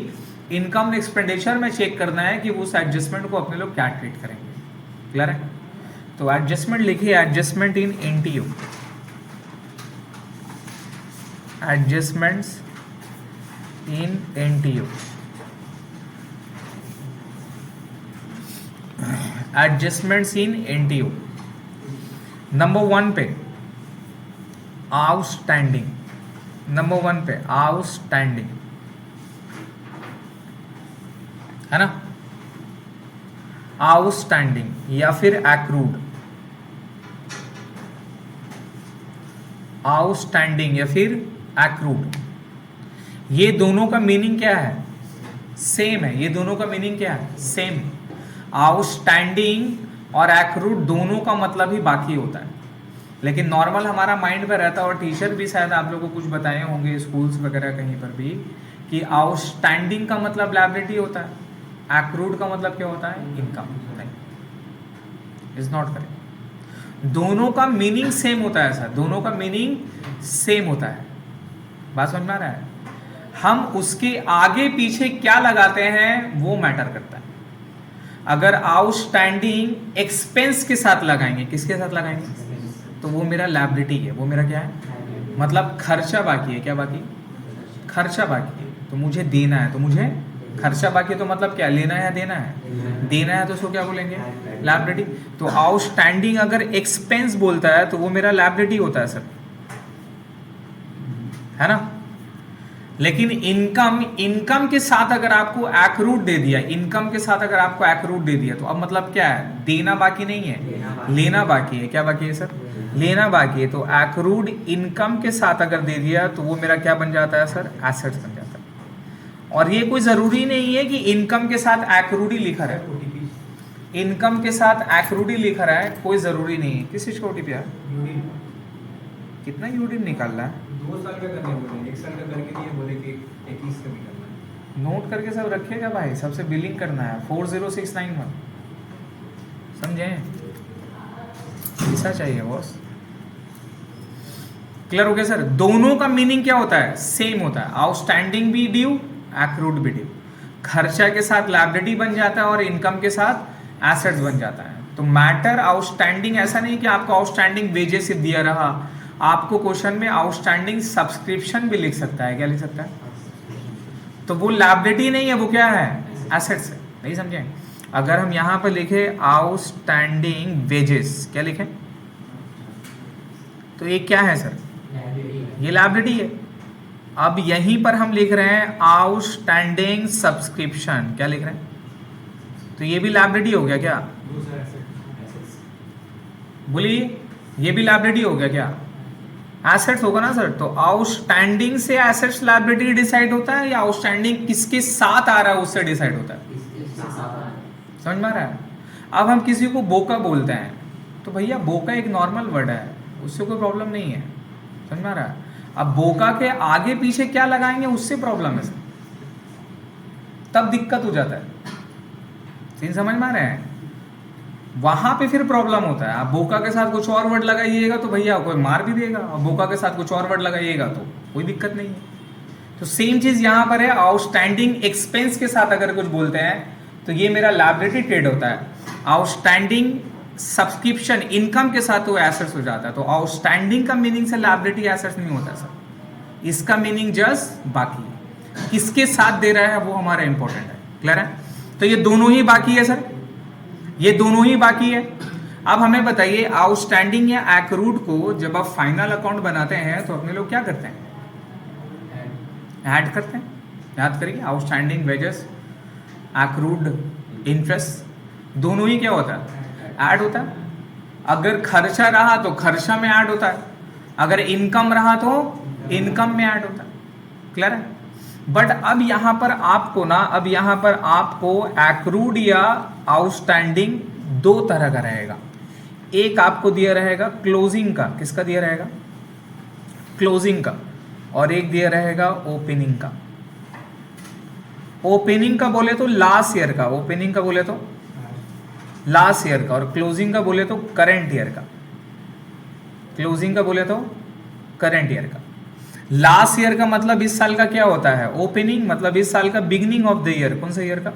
इनकम एक्सपेंडिचर में चेक करना है कि उस एडजस्टमेंट को अपने लोग क्या ट्रीट करेंगे। क्लियर है। तो एडजस्टमेंट लिखिए, adjustment in NTO, adjustments in NTO, adjustments in NTO. Number 1 पे आउटस्टैंडिंग, नंबर 1 पे आउटस्टैंडिंग, है ना, आउटस्टैंडिंग या फिर एक्रूड, आउटस्टैंडिंग या फिर एक्रूड, ये दोनों का मीनिंग क्या है, सेम है। ये दोनों का मीनिंग क्या है, सेम। आउटस्टैंडिंग और एक्रूड दोनों का मतलब ही बाकी होता है, लेकिन नॉर्मल हमारा माइंड में रहता है, और टीचर भी शायद आप लोगों को कुछ बताए होंगे स्कूल्स वगैरह कहीं पर भी, कि आउटस्टैंडिंग का मतलब लायबिलिटी होता है, एक्रूड का मतलब क्या होता है, इनकम। नहीं, इज नॉट करेक्ट। दोनों का मीनिंग सेम होता है सर, दोनों का मीनिंग सेम होता है। बात समझ में आ रहा है। हम उसके आगे पीछे क्या लगाते हैं वो मैटर करता है। अगर आउटस्टैंडिंग एक्सपेंस के साथ लगाएंगे, किसके साथ लगाएंगे, तो वो मेरा लायबिलिटी है, वो मेरा क्या है, मतलब खर्चा बाकी है। क्या बाकी, खर्चा बाकी है, तो मुझे देना है, तो मुझे खर्चा बाकी, तो मतलब क्या, लेना है या देना है, देना है, तो उसको क्या बोलेंगे, लायबिलिटी। तो आउटस्टैंडिंग अगर एक्सपेंस बोलता है तो वो मेरा लायबिलिटी होता है सर, है ना। लेकिन इनकम के साथ अगर आपको एक्रूड दे दिया, इनकम के साथ अगर आपको एक्रूड दे दिया, तो अब मतलब क्या है, देना बाकी नहीं है, लेना बाकी है। क्या बाकी है सर, लेना बाकी है। तो एक्रूड इनकम के साथ अगर दे दिया तो वो मेरा क्या बन जाता है सर, एसेट्स बन जाता है। और ये कोई जरूरी नहीं है कि इनकम के साथ एक्रूड ही लिखा रहा है, इनकम के साथ एक्रूड ही लिखा रहा है, कोई जरूरी नहीं है। किस चीज का ओटीपी है, कितना यूडी निकाल रहा है, 2 साल का करने बोले, 1 साल का करके दिए, बोले कि 21 का भी करना है। नोट करके सब रखिएगा भाई, सबसे बिलिंग करना है 40691, समझे? ऐसा चाहिए बॉस। क्लियर हो गया सर? दोनों का मीनिंग क्या होता है? सेम होता है, आउटस्टैंडिंग भी ड्यू, एक्रूड भी ड्यू। खर्चा के साथ लायबिलिटी बन जाता है और इनकम के साथ एसेट्स बन जाता है। तो मैटर आउटस्टैंडिंग ऐसा नहीं कि आपको आउटस्टैंडिंग वेजेस से दिया रहा, आपको क्वेश्चन में आउटस्टैंडिंग सब्सक्रिप्शन भी लिख सकता है। क्या लिख सकता है? तो वो लायबिलिटी नहीं है, वो क्या है? एसेट्स है। नहीं समझे? अगर हम यहां पर लिखे आउटस्टैंडिंग वेजेस, क्या लिखें? तो ये क्या है सर? ये लायबिलिटी है। अब यहीं पर हम लिख रहे हैं आउटस्टैंडिंग सब्सक्रिप्शन, क्या लिख रहे हैं? तो ये भी लायबिलिटी हो गया क्या? बोलिए, ये भी लायबिलिटी हो गया क्या? एसेट्स होगा ना सर। तो आउटस्टैंडिंग से एसेट्स लायबिलिटी डिसाइड होता है, या आउटस्टैंडिंग किसके साथ आ रहा है उससे डिसाइड होता है? समझ में आ रहा है? अब हम किसी को बोका बोलते हैं, तो भैया बोका एक नॉर्मल वर्ड है, उससे कोई प्रॉब्लम नहीं है। समझ में आ रहा है? अब बोका के आगे पीछे क्या लगाएंगे उससे प्रॉब्लम है सर, तब दिक्कत हो जाता है। सीन समझ में आ रहे हैं? वहां पे फिर प्रॉब्लम होता है। आप बोका के साथ कुछ और वर्ड लगाइएगा तो भैया कोई मार भी देगा, और बोका के साथ कुछ और वर्ड लगाइएगा तो कोई दिक्कत नहीं है। तो सेम चीज यहां पर है, आउटस्टैंडिंग एक्सपेंस के साथ अगर कुछ बोलते हैं तो ये मेरा लायबिलिटी ट्रेड होता है। आउटस्टैंडिंग सब्सक्रिप्शन इनकम के साथ वो एसेट्स हो जाता है। तो आउटस्टैंडिंग का मीनिंग से लायबिलिटी एसेट्स नहीं होता सर, इसका मीनिंग जस्ट बाकी है। किसके साथ दे रहा है वो हमारा इंपॉर्टेंट है। क्लियर है? तो ये दोनों ही बाकी है सर, ये दोनों ही बाकी है। अब हमें बताइए, आउटस्टैंडिंग या एक्रूड को जब आप फाइनल अकाउंट बनाते हैं तो अपने लोग क्या करते हैं? ऐड करते हैं। याद करिए, आउटस्टैंडिंग वेजेस, एक्रूड इंटरेस्ट, दोनों ही क्या होता है? ऐड होता है। अगर खर्चा रहा तो खर्चा में ऐड होता है, अगर इनकम रहा तो इनकम में ऐड होता है। क्लियर है? बट अब यहां पर आपको ना, अब यहां पर आपको एक्रूड या आउटस्टैंडिंग दो तरह का रहेगा। एक आपको दिया रहेगा क्लोजिंग का, किसका दिया रहेगा? क्लोजिंग का। और एक दिया रहेगा ओपनिंग का। ओपनिंग का बोले तो लास्ट ईयर का, ओपनिंग का बोले तो लास्ट ईयर का, और क्लोजिंग का बोले तो करंट ईयर का। क्लोजिंग का बोले तो करंट ईयर का। लास्ट ईयर का मतलब इस साल का क्या होता है? ओपनिंग, मतलब इस साल का बिगनिंग ऑफ द ईयर। कौन सा ईयर का?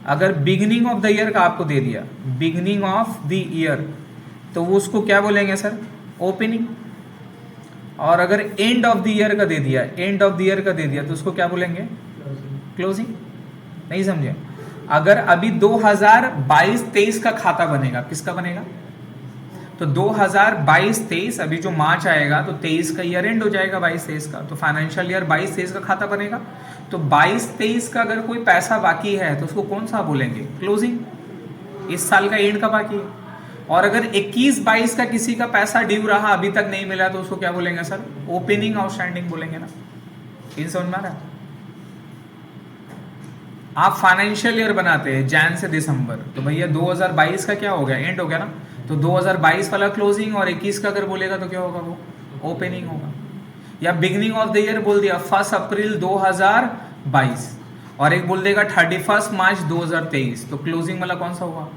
अगर बिगनिंग ऑफ द ईयर का आपको दे दिया, बिगनिंग ऑफ द ईयर, तो वो उसको क्या बोलेंगे सर? ओपनिंग। और अगर एंड ऑफ द ईयर का दे दिया, एंड ऑफ द ईयर का दे दिया, तो उसको क्या बोलेंगे? क्लोजिंग। नहीं समझे? अगर अभी 2022-23 का खाता बनेगा, किसका बनेगा? तो 2022-23, अभी जो मार्च आएगा तो 23 का ईयर एंड हो जाएगा 22-23 का, तो फाइनेंशियल ईयर 22-23 का खाता बनेगा। तो 22-23 का अगर कोई पैसा बाकी है तो उसको कौन सा बोलेंगे? क्लोजिंग। इस साल का एंड का बाकी है। और अगर 21-22 का किसी का पैसा ड्यू रहा, अभी तक नहीं मिला, तो उसको क्या बोलेंगे सर? ओपनिंग आउटस्टैंडिंग बोलेंगे ना। इन समझ में आ रहा है? आप फाइनेंशियल ईयर बनाते हैं जैन से दिसंबर, तो भैया 2022 का क्या हो गया? एंड हो गया ना। तो 2022 वाला क्लोजिंग, और 21 का अगर बोलेगा तो क्या होगा? वो ओपनिंग होगा। या बिगनिंग ऑफ द ईयर बोल दिया 1 अप्रैल 2022, और एक बोल देगा 31 मार्च 2023, तो क्लोजिंग वाला कौन सा होगा?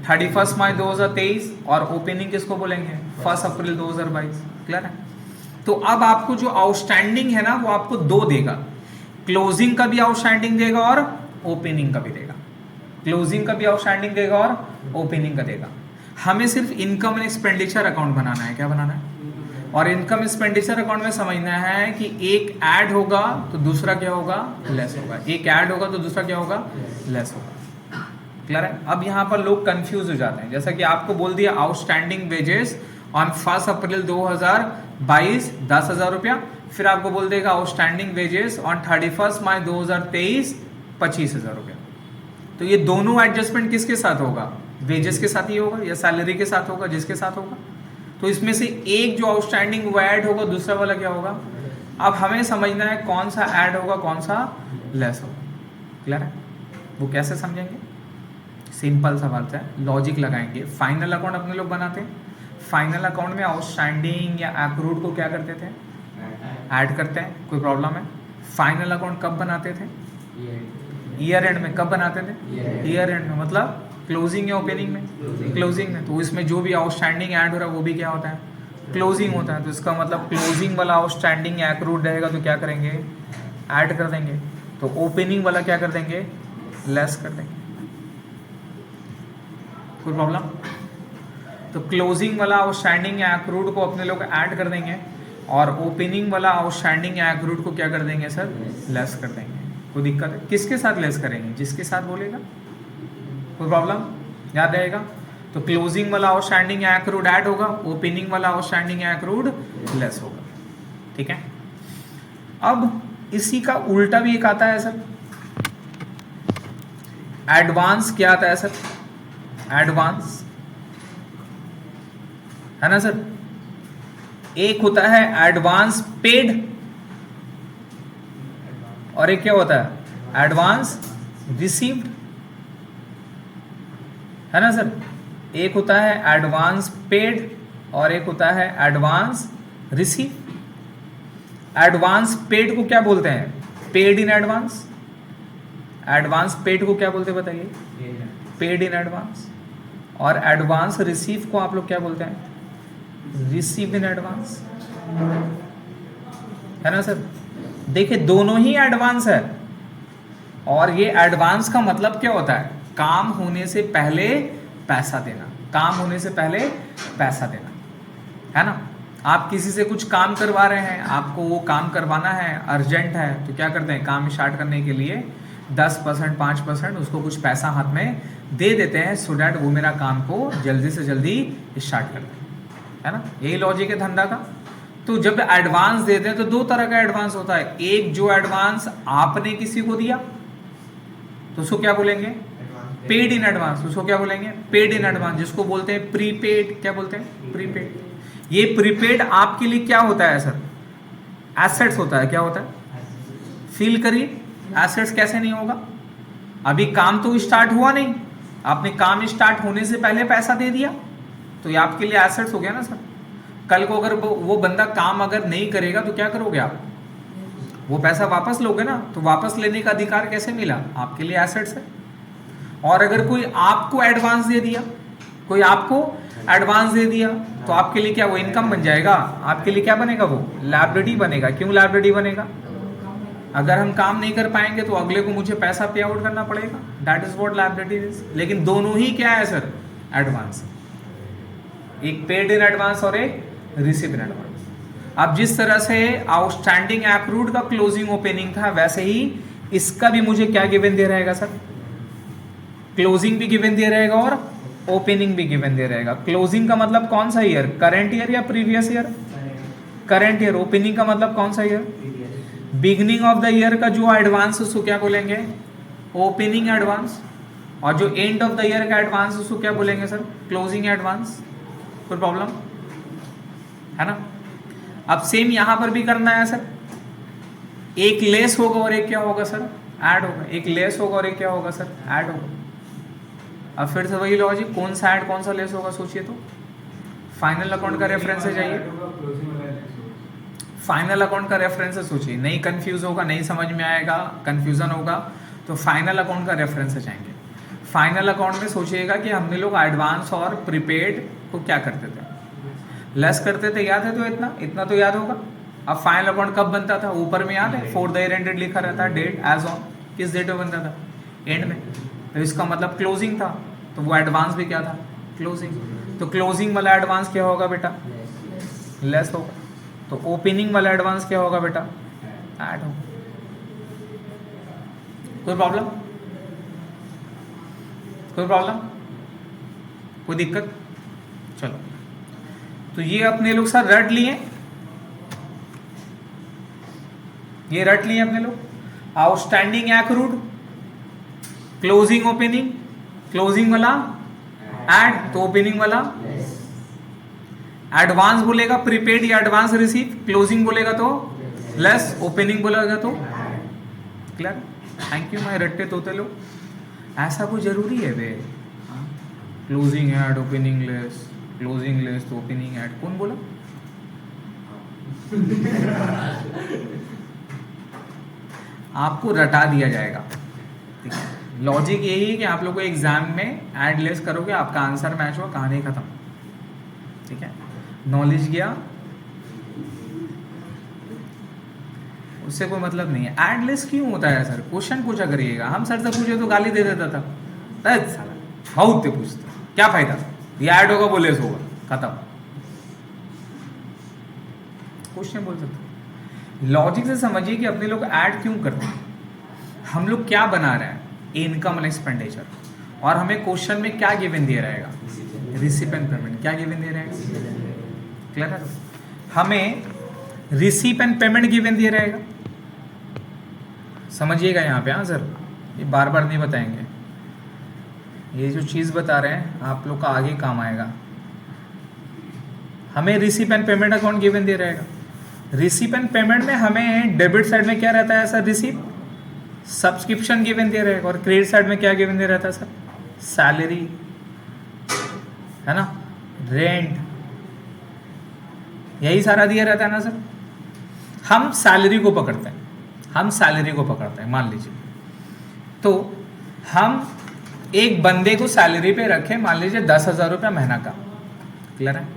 31 मार्च 2023, और ओपनिंग किसको बोलेंगे? 1 अप्रैल 2022। क्लियर है? तो अब आपको जो आउटस्टैंडिंग है ना, वो आपको दो देगा। क्लोजिंग का भी आउटस्टैंडिंग देगा और ओपनिंग का भी देगा। क्लोजिंग का भी आउटस्टैंडिंग देगा और ओपनिंग का देगा। हमें सिर्फ इनकम एंड एक्सपेंडिचर अकाउंट बनाना है। क्या बनाना है? और इनकम एक्सपेंडिचर अकाउंट में समझना है कि एक ऐड होगा तो दूसरा क्या होगा? लेस होगा। एक ऐड होगा तो दूसरा क्या होगा? लेस होगा। क्लियर है? अब यहां पर लोग कंफ्यूज हो जाते हैं। जैसा कि आपको बोल दिया आउटस्टैंडिंग वेजेस ऑन 1 अप्रैल 2022 10,000 रुपया, फिर आपको बोल देगा आउटस्टैंडिंग वेजेस ऑन 31 मार्च 2023 25,000 रुपया। तो ये दोनों एडजस्टमेंट किसके साथ होगा? वेजेस के साथ ही होगा या सैलरी के साथ होगा? जिसके साथ होगा। तो इसमें से एक जो आउटस्टैंडिंग वो ऐड होगा, दूसरा वाला क्या होगा? अब हमें समझना है कौन सा ऐड होगा, कौन सा लेस होगा। क्लियर है? वो कैसे समझेंगे? सिंपल सा बात है, लॉजिक लगाएंगे। फाइनल अकाउंट अपने लोग बनाते हैं, फाइनल अकाउंट में आउटस्टैंडिंग या एक्रूड को क्या करते थे? ऐड करते हैं। कोई प्रॉब्लम है? फाइनल अकाउंट कब बनाते थे? ईयर एंड में। कब बनाते थे? ईयर एंड में, मतलब क्लोजिंग या ओपनिंग में? क्लोजिंग में। तो इसमें जो भी आउटस्टैंडिंग ऐड हो रहा है वो भी क्या होता है? क्लोजिंग होता है। तो इसका मतलब क्लोजिंग वाला आउटस्टैंडिंग एक्रूड रहेगा तो क्या करेंगे? ऐड कर देंगे। तो ओपनिंग वाला क्या कर देंगे? लेस कर देंगे। कोई प्रॉब्लम? तो क्लोजिंग वाला आउटस्टैंडिंग एक्रूड को अपने लोग ऐड कर देंगे और ओपनिंग वाला आउटस्टैंडिंग एक्रूड को क्या कर देंगे सर? लेस कर देंगे। कोई दिक्कत है? किसके साथ लेस करेंगे? जिसके साथ बोलेगा। कोई प्रॉब्लम? याद रहेगा। तो क्लोजिंग वाला आउटस्टैंडिंग एक्रूड ऐड होगा, ओपनिंग वाला आउटस्टैंडिंग एक्रूड लेस होगा। ठीक है। अब इसी का उल्टा भी एक आता है सर, एडवांस। क्या आता है सर? एडवांस, है ना सर। एक होता है एडवांस पेड और एक क्या होता है? एडवांस रिसीव्ड, है ना सर। एक होता है एडवांस पेड और एक होता है एडवांस रिसीव। एडवांस पेड को क्या बोलते हैं? Paid in advance. Advance paid को क्या बोलते हैं बताइए? Paid in advance. और एडवांस रिसीव को आप लोग क्या बोलते हैं? रिसीव इन एडवांस, है ना सर। देखिए दोनों ही एडवांस है और ये एडवांस का मतलब क्या होता है? काम होने से पहले पैसा देना। काम होने से पहले पैसा देना, है ना। आप किसी से कुछ काम करवा रहे हैं, आपको वो काम करवाना है, अर्जेंट है, तो क्या करते हैं? काम स्टार्ट करने के लिए 10% 5% उसको कुछ पैसा हाथ में दे देते हैं सो डैट वो मेरा काम को जल्दी से जल्दी स्टार्ट कर दे, है ना। यही लॉजिक है धंधा का। तो जब एडवांस देते हैं तो दो तरह का एडवांस होता है। एक जो एडवांस आपने किसी को दिया तो उसको क्या बोलेंगे? Paid in advance. उसको क्या बोलेंगे? पेड इन एडवांस, जिसको बोलते हैं प्रीपेड। क्या बोलते हैं? प्रीपेड। ये प्रीपेड आपके लिए क्या होता है सर? एसेट्स होता है। क्या होता है? फील करिए, एसेट्स कैसे नहीं होगा? अभी काम तो स्टार्ट हुआ नहीं, आपने काम स्टार्ट होने से पहले पैसा दे दिया तो ये आपके लिए एसेट्स हो गया ना सर। कल को अगर वो बंदा काम अगर नहीं करेगा तो क्या करोगे आप? वो पैसा वापस लोगे ना। तो वापस लेने का अधिकार कैसे मिला? आपके लिए एसेट्स है। और अगर कोई आपको एडवांस दे दिया, कोई आपको एडवांस दे दिया तो आपके लिए क्या वो इनकम बन जाएगा? आपके लिए क्या बनेगा? वो लायबिलिटी बनेगा। क्यों लायबिलिटी बनेगा? अगर हम काम नहीं कर पाएंगे तो अगले को मुझे पैसा पे आउट करना पड़ेगा। That is what liability is. लेकिन दोनों ही क्या है सर? एडवांस। एक पेड इन एडवांस और एक रिसीव इन एडवांस। अब जिस तरह से आउटस्टैंडिंग एक्रूड का क्लोजिंग ओपनिंग था वैसे ही इसका भी मुझे क्या गिवन दे रहेगा सर? क्लोजिंग भी गिवन दे रहेगा और ओपनिंग भी गिवन दे रहेगा। क्लोजिंग का मतलब कौन सा ईयर? करंट ईयर या previous year? Current year. Opening का मतलब कौन सा year? Beginning of the year का जो एडवांस उसको क्या बोलेंगे? Opening advance. और जो एंड ऑफ द ईयर का एडवांस उसको क्या बोलेंगे सर? Closing advance. कोई प्रॉब्लम है ना। अब सेम यहां पर भी करना है सर। एक लेस होगा और एक क्या होगा सर? ऐड होगा। एक लेस होगा और एक क्या होगा सर? ऐड होगा। अब फिर से वही लॉजिक, कौन सा ऐड कौन सा लेस होगा सोचिए तो। फाइनल अकाउंट का रेफरेंस है, जाइए फाइनल अकाउंट का रेफरेंस है, सोचिए। नहीं कंफ्यूज होगा, नहीं समझ में आएगा, कंफ्यूजन होगा तो फाइनल अकाउंट का रेफरेंस से जाएंगे। फाइनल अकाउंट में सोचिएगा कि हमने लोग एडवांस और प्रीपेड को क्या करते थे? लेस करते थे। याद है? तो इतना तो याद होगा। अब फाइनल अकाउंट कब बनता था? ऊपर में याद है? फॉर द ईयर एंडेड लिखा रहता है, डेट एज ऑन। किस डेट में बनता था? एंड में। तो इसका मतलब क्लोजिंग था, तो वो एडवांस भी क्या था? क्लोजिंग। तो क्लोजिंग वाला एडवांस क्या होगा बेटा? लेस होगा। तो ओपनिंग वाला एडवांस क्या होगा बेटा? ऐड होगा। कोई प्रॉब्लम? कोई प्रॉब्लम? कोई दिक्कत? चलो, तो ये अपने लोग सर रट लिए, ये रट लिए अपने लोग। Outstanding accrued, closing opening, closing वाला ऐड तो ओपनिंग वाला एडवांस बोलेगा प्रीपेड या एडवांस रिसीव, क्लोजिंग बोलेगा तो लेस, ओपनिंग बोलेगा तो क्लियर। थैंक यू माय रट्टे तोते लोग। ऐसा कोई जरूरी है बे? Closing add opening less, closing less तो ओपनिंग ऐड, कौन बोला? आपको रटा दिया जाएगा। ठीक है, लॉजिक यही है कि आप लोग को एग्जाम में ऐड लेस करोगे, आपका आंसर मैच हुआ, कहानी खत्म। ठीक है, नॉलेज गया, उससे कोई मतलब नहीं है। ऐड लेस क्यों होता है सर? क्वेश्चन पूछा करिएगा। हम सर से पूछे तो गाली दे देता था, बहुत ते पूछते, क्या फायदा, ये ऐड होगा बोले होगा, खत्म, कुछ नहीं बोल सकते। लॉजिक से समझिए कि अपने लोग ऐड क्यों करते हैं। हम लोग क्या बना रहे हैं, इनकम एंड एक्सपेंडिचर, और हमें क्वेश्चन में क्या गिवन दिया रहेगा, रिसीप एंड पेमेंट। क्या गिवन दिया रहेगा, क्लियर है? हमें रिसीप एंड पेमेंट गिवन दिया रहेगा, समझिएगा यहाँ पे। हाँ सर, ये बार बार नहीं बताएंगे, ये जो चीज़ बता रहे हैं आप लोग का आगे काम आएगा। हमें receipt and payment account given दे रहेगा। रिसीप एंड पेमेंट में हमें डेबिट साइड में क्या रहता है सर, रिसीप, सब्सक्रिप्शन गिवन दे रहेगा, और क्रेडिट साइड में क्या गिवन दे रहता है सर, सैलरी, है ना, रेंट, यही सारा दिया रहता है ना सर। हम सैलरी को पकड़ते हैं, हम सैलरी को पकड़ते हैं, मान लीजिए तो हम एक बंदे को सैलरी पे रखें, मान लीजिए 10,000 रुपया महीना का, क्लियर है?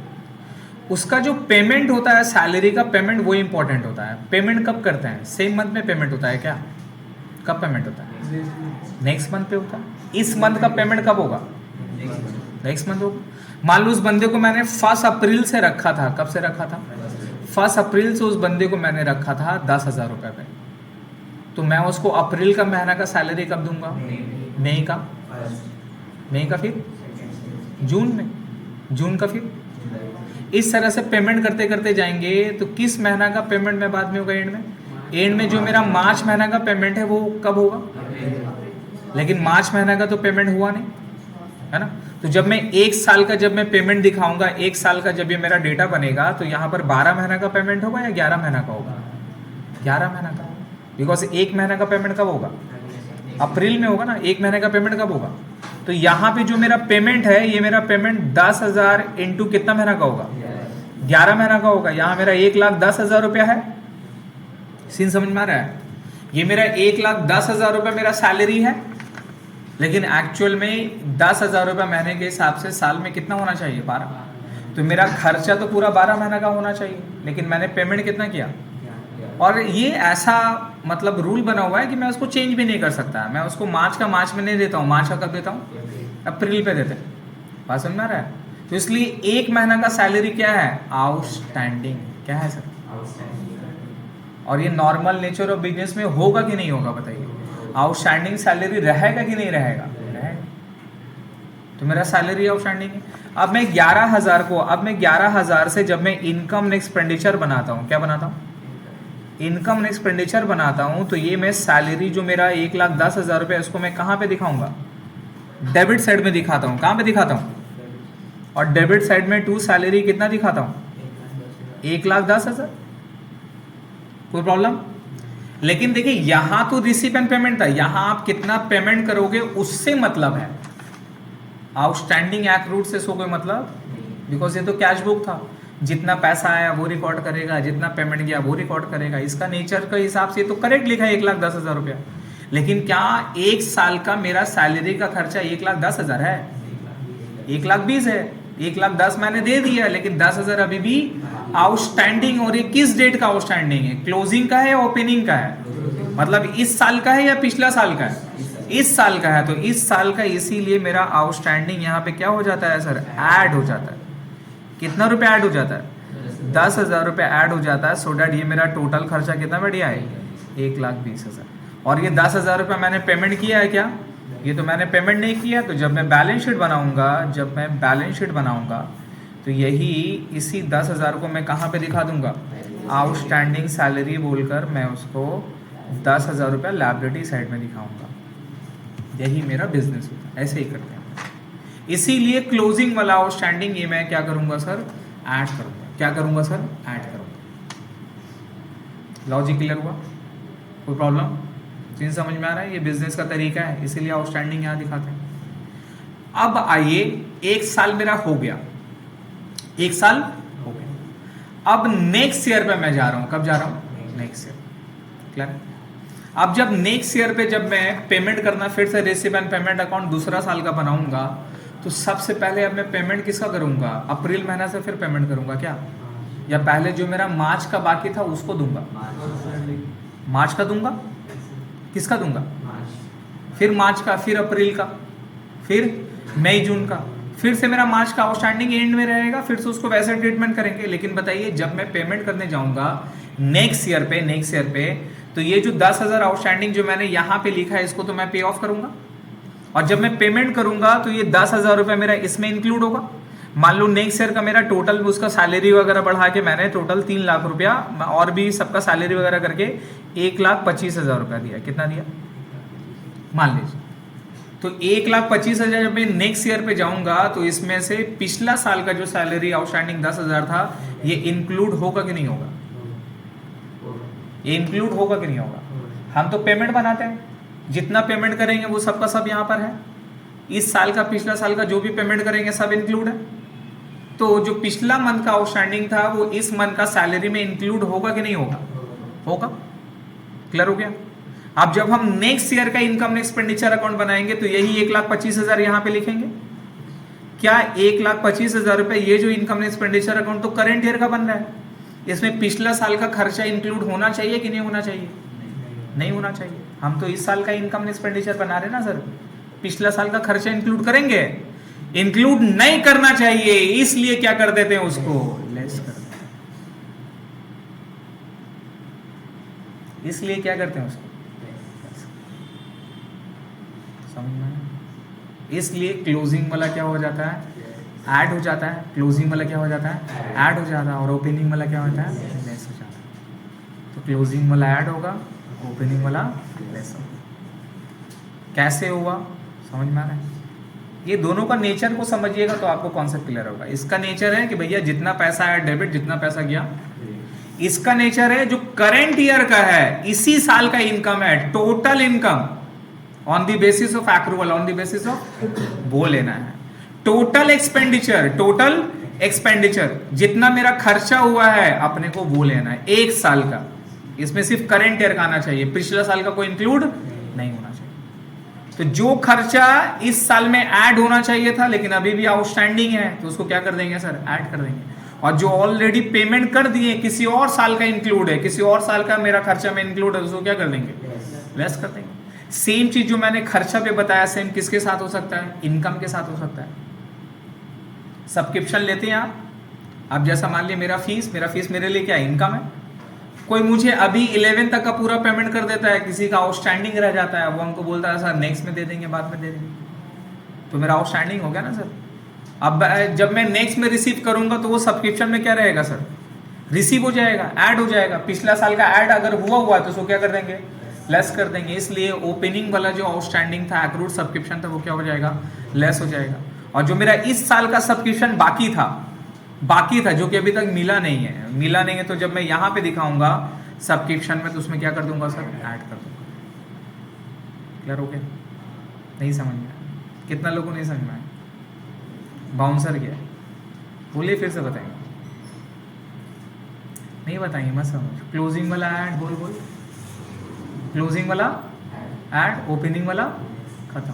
उसका जो पेमेंट होता है, सैलरी का पेमेंट, वो इंपॉर्टेंट होता है। पेमेंट कब करते हैं, सेम मंथ में पेमेंट होता है क्या? कब पेमेंट होता है, नेक्स्ट मंथ पे होता है। इस मंथ का पेमेंट कब होगा, नेक्स्ट मंथ होगा। मान लो उस बंदे को मैंने 1 अप्रैल से रखा था, कब से रखा था, 1 अप्रैल से उस बंदे को मैंने रखा था 10,000 रुपये पे, तो मैं उसको अप्रैल का महीना का सैलरी कब दूंगा, मई का, मई का फिर जून में, जून का फिर, इस तरह से पेमेंट करते करते जाएंगे। तो किस महीना का पेमेंट में बाद में होगा, एंड में, एंड में जो मेरा मार्च महीना का पेमेंट है वो कब होगा, लेकिन मार्च महीना का तो पेमेंट हुआ नहीं, है ना। तो जब मैं 1 साल का, जब मैं पेमेंट दिखाऊंगा, 1 साल का जब ये मेरा डेटा बनेगा, तो यहाँ पर 12 महीना का पेमेंट होगा या 11 महीना का होगा, 11 महीना का, बिकॉज 1 महीना का पेमेंट कब होगा, अप्रैल में होगा ना। 1 महीने का पेमेंट कब होगा, तो यहाँ पे जो मेरा पेमेंट है, ये मेरा पेमेंट 10,000 इंटू कितना महीना का होगा, 11 महीना का होगा। यहाँ मेरा 1,10,000 रुपया है, सीन समझ में आ रहा है? ये मेरा 1,10,000 रुपया मेरा सैलरी है, लेकिन एक्चुअल में 10,000 रुपया महीने के हिसाब से साल में कितना होना चाहिए, 12। तो मेरा खर्चा तो पूरा 12 महीना का होना चाहिए, लेकिन मैंने पेमेंट कितना किया। और ये ऐसा मतलब रूल बना हुआ है कि मैं उसको चेंज भी नहीं कर सकता। मैं उसको मार्च का मार्च में नहीं देता हूँ, मार्च का कब देता हूँ, अप्रैल पे देते हैं। बात समझ में आ रहा है? तो इसलिए 1 महीना का सैलरी क्या है, आउटस्टैंडिंग। क्या है सर, और ये नॉर्मल नेचर ऑफ बिजनेस में होगा कि नहीं होगा, बताइए। आउटस्टैंडिंग सैलरी रहेगा कि नहीं रहेगा, रहेगा। तो मेरा सैलरी आउटस्टैंडिंग है। अब मैं 11,000 को, अब मैं 11,000 से जब मैं इनकम एंड एक्सपेंडिचर बनाता हूँ, क्या बनाता हूँ, इनकम एंड एक्सपेंडिचर बनाता हूँ, तो ये मैं सैलरी जो मेरा 1,10,000 रुपये, उसको मैं कहाँ पे दिखाऊंगा, डेबिट साइड में दिखाता हूँ। कहाँ पे दिखाता हूँ, और डेबिट साइड में टू सैलरी कितना दिखाता हूँ, 1,10,000। कोई प्रॉब्लम? लेकिन देखिए यहाँ तो रिसीप एंड पेमेंट था, यहाँ आप कितना पेमेंट करोगे उससे मतलब है, आउटस्टैंडिंग एक्रूड से सो कोई मतलब, बिकॉज ये तो कैश बुक था। जितना पैसा आया वो रिकॉर्ड करेगा, जितना पेमेंट गया वो रिकॉर्ड करेगा। इसका नेचर के हिसाब से तो करेक्ट लिखा है 1,10,000 रुपया। लेकिन क्या 1 साल का मेरा सैलरी का खर्चा 1,10,000 है, 1,20,000 है, 1,10,000 मैंने दे दिया, लेकिन 10,000 अभी भी आउटस्टैंडिंग। और ये किस डेट का आउटस्टैंडिंग है, क्लोजिंग का है या ओपनिंग का है, मतलब इस साल का है या पिछला साल का है, इस साल का है। तो इस साल का, इसीलिए मेरा आउटस्टैंडिंग यहाँ पे क्या हो जाता है सर, ऐड हो जाता है। कितना रुपए ऐड हो जाता है, 10,000 रुपये ऐड हो जाता है, सो डैट ये मेरा टोटल खर्चा कितना बढ़िया है, 1,20,000। और ये 10,000 रुपये मैंने पेमेंट किया है क्या, ये तो मैंने पेमेंट नहीं किया। तो जब मैं बैलेंस शीट बनाऊंगा, जब मैं बैलेंस शीट बनाऊंगा, तो यही इसी 10,000 को मैं कहाँ पे दिखा दूंगा, आउटस्टैंडिंग सैलरी बोलकर मैं उसको 10,000 रुपये लायबिलिटी साइड में दिखाऊंगा। यही मेरा बिजनेस होता है, ऐसे ही करते हैं। इसीलिए क्लोजिंग वाला आउटस्टैंडिंग ये मैं क्या करूंगा सर, ऐड करूंगा। क्या करूंगा सर, ऐड करूंगा। लॉजिक क्लियर हुआ? कोई प्रॉब्लम, चीज समझ में आ रहा है? ये बिजनेस का तरीका है, इसीलिए आउटस्टैंडिंग यहाँ दिखाते हैं। अब आइए, 1 साल मेरा हो गया, 1 साल हो गया। अब नेक्स्ट ईयर पे मैं जा रहा हूं। कब जा रहा हूं, नेक्स्ट ईयर। क्लियर? अब जब नेक्स्ट ईयर पे जब मैं पेमेंट करना फिर से रिसीव एंड पेमेंट अकाउंट दूसरा साल का बनाऊंगा, तो सबसे पहले अब मैं पेमेंट किसका करूंगा? अप्रैल महीना से फिर पेमेंट करूंगा क्या? या पहले जो मेरा मार्च का बाकी था उसको दूंगा? मार्च का दूंगा, किसका दूंगा? फिर मार्च का, फिर अप्रैल का, फिर मई जून का, फिर से मेरा मार्च का आउटस्टैंडिंग एंड में रहेगा, फिर से उसको वैसे ट्रीटमेंट करेंगे। लेकिन बताइए जब मैं पेमेंट करने जाऊंगा नेक्स्ट ईयर पे, तो ये जो 10,000 आउटस्टैंडिंग जो मैंने यहाँ पे लिखा है इसको तो मैं पे ऑफ करूंगा, और जब मैं पेमेंट करूंगा तो ये 10,000 रुपये मेरा इसमें इंक्लूड होगा। मान लो नेक्स्ट ईयर का मेरा टोटल उसका सैलरी वगैरह बढ़ा के मैंने टोटल 3 लाख रुपया और भी सबका सैलरी वगैरह करके 1,25,000 रुपया दिया। कितना दिया मान लीजिए? तो 1,25,000 जब मैं नेक्स्ट ईयर पे जाऊंगा तो इसमें से पिछला साल का जो सैलरी आउटस्टैंडिंग 10,000 था ये इंक्लूड होगा कि नहीं होगा? ये इंक्लूड होगा कि नहीं होगा? हम तो पेमेंट बनाते हैं, जितना पेमेंट करेंगे वो सबका सब यहाँ पर है। इस साल का पिछला साल का जो भी पेमेंट करेंगे सब इंक्लूड है। तो जो पिछला मंथ का आउटस्टैंडिंग था वो इस मंथ का सैलरी में इंक्लूड होगा कि नहीं होगा? होगा। क्लियर हो गया? अब जब हम नेक्स्ट ईयर का इनकम एक्सपेंडिचर अकाउंट बनाएंगे तो यही 1,25,000 यहाँ पे लिखेंगे। क्या 1,25,000 रुपए ये जो इनकम एक्सपेंडिचर अकाउंट तो करंट ईयर का बन रहा है, इसमें पिछला साल का खर्चा इंक्लूड होना चाहिए कि नहीं होना चाहिए? नहीं होना चाहिए। हम तो इस साल का इनकम एक्सपेंडिचर बना रहे ना सर, पिछला साल का खर्चा इंक्लूड करेंगे? इंक्लूड नहीं करना चाहिए, इसलिए क्या कर देते हैं उसको लेस कर देते हैं। इसलिए क्या करते हैं उसको समझ में? इसलिए क्लोजिंग वाला क्या हो जाता है? ऐड हो जाता है। क्लोजिंग वाला क्या हो जाता है? ऐड हो जाता है। और ओपनिंग वाला क्या होता है? लेस हो जाता है। तो क्लोजिंग वाला ऐड होगा, ओपनिंग वाला लेस होगा। कैसे हुआ समझ में आ रहा है? ये दोनों का नेचर को समझिएगा तो आपको कॉन्सेप्ट क्लियर होगा। इसका नेचर है कि भैया जितना पैसा आया डेबिट, जितना पैसा गया। इसका नेचर है जो करंट ईयर का है, इसी साल का इनकम है, total income on the basis of accrual, on the basis of वो लेना है। टोटल एक्सपेंडिचर जितना मेरा खर्चा हुआ है अपने को वो लेना है एक साल का। इसमें सिर्फ करंट ईयर का आना चाहिए, पिछला साल का कोई इंक्लूड नहीं होना चाहिए। तो जो खर्चा इस साल में ऐड होना चाहिए था लेकिन अभी भी आउटस्टैंडिंग है तो उसको क्या कर देंगे सर? ऐड कर देंगे। और जो ऑलरेडी पेमेंट कर दिए किसी और साल का इंक्लूड है, किसी और साल का मेरा खर्चा में इंक्लूड है, उसको क्या कर देंगे? लेस कर देंगे। सेम चीज जो मैंने खर्चा पे बताया सेम किसके साथ हो सकता है? इनकम के साथ हो सकता है। सब्सक्रिप्शन लेते हैं आप, अब जैसा मान लिया मेरा फीस मेरे लिए क्या इनकम है। कोई मुझे अभी 11 तक का पूरा पेमेंट कर देता है, किसी का आउटस्टैंडिंग रह जाता है, वो हमको बोलता है सर नेक्स्ट में दे देंगे, बाद में दे देंगे, तो मेरा आउटस्टैंडिंग हो गया ना सर। अब जब मैं नेक्स्ट में रिसीव करूंगा तो वो सब्सक्रिप्शन में क्या रहेगा सर? रिसीव हो जाएगा, ऐड हो जाएगा। पिछला साल का ऐड अगर हुआ तो उसको क्या कर देंगे? लेस कर देंगे। इसलिए ओपनिंग वाला जो आउटस्टैंडिंग था, एक्रूड सब्सक्रिप्शन था, वो क्या हो जाएगा? लेस हो जाएगा। और जो मेरा इस साल का सब्सक्रिप्शन बाकी था जो कि अभी तक मिला नहीं है, तो जब मैं यहाँ पे दिखाऊंगा सब्सक्रिप्शन में तो उसमें क्या कर दूंगा सर? ऐड कर दूंगा। क्लियर हो गया? नहीं समझ में आया? कितना लोगों नहीं समझ में आया? बाउंसर क्या है? बोलिए फिर से बताएंगे। नहीं बताएंगे मत समझ। क्लोजिंग वाला ऐड, बोल क्लोजिंग वाला ऐड, ओपनिंग वाला खत्म,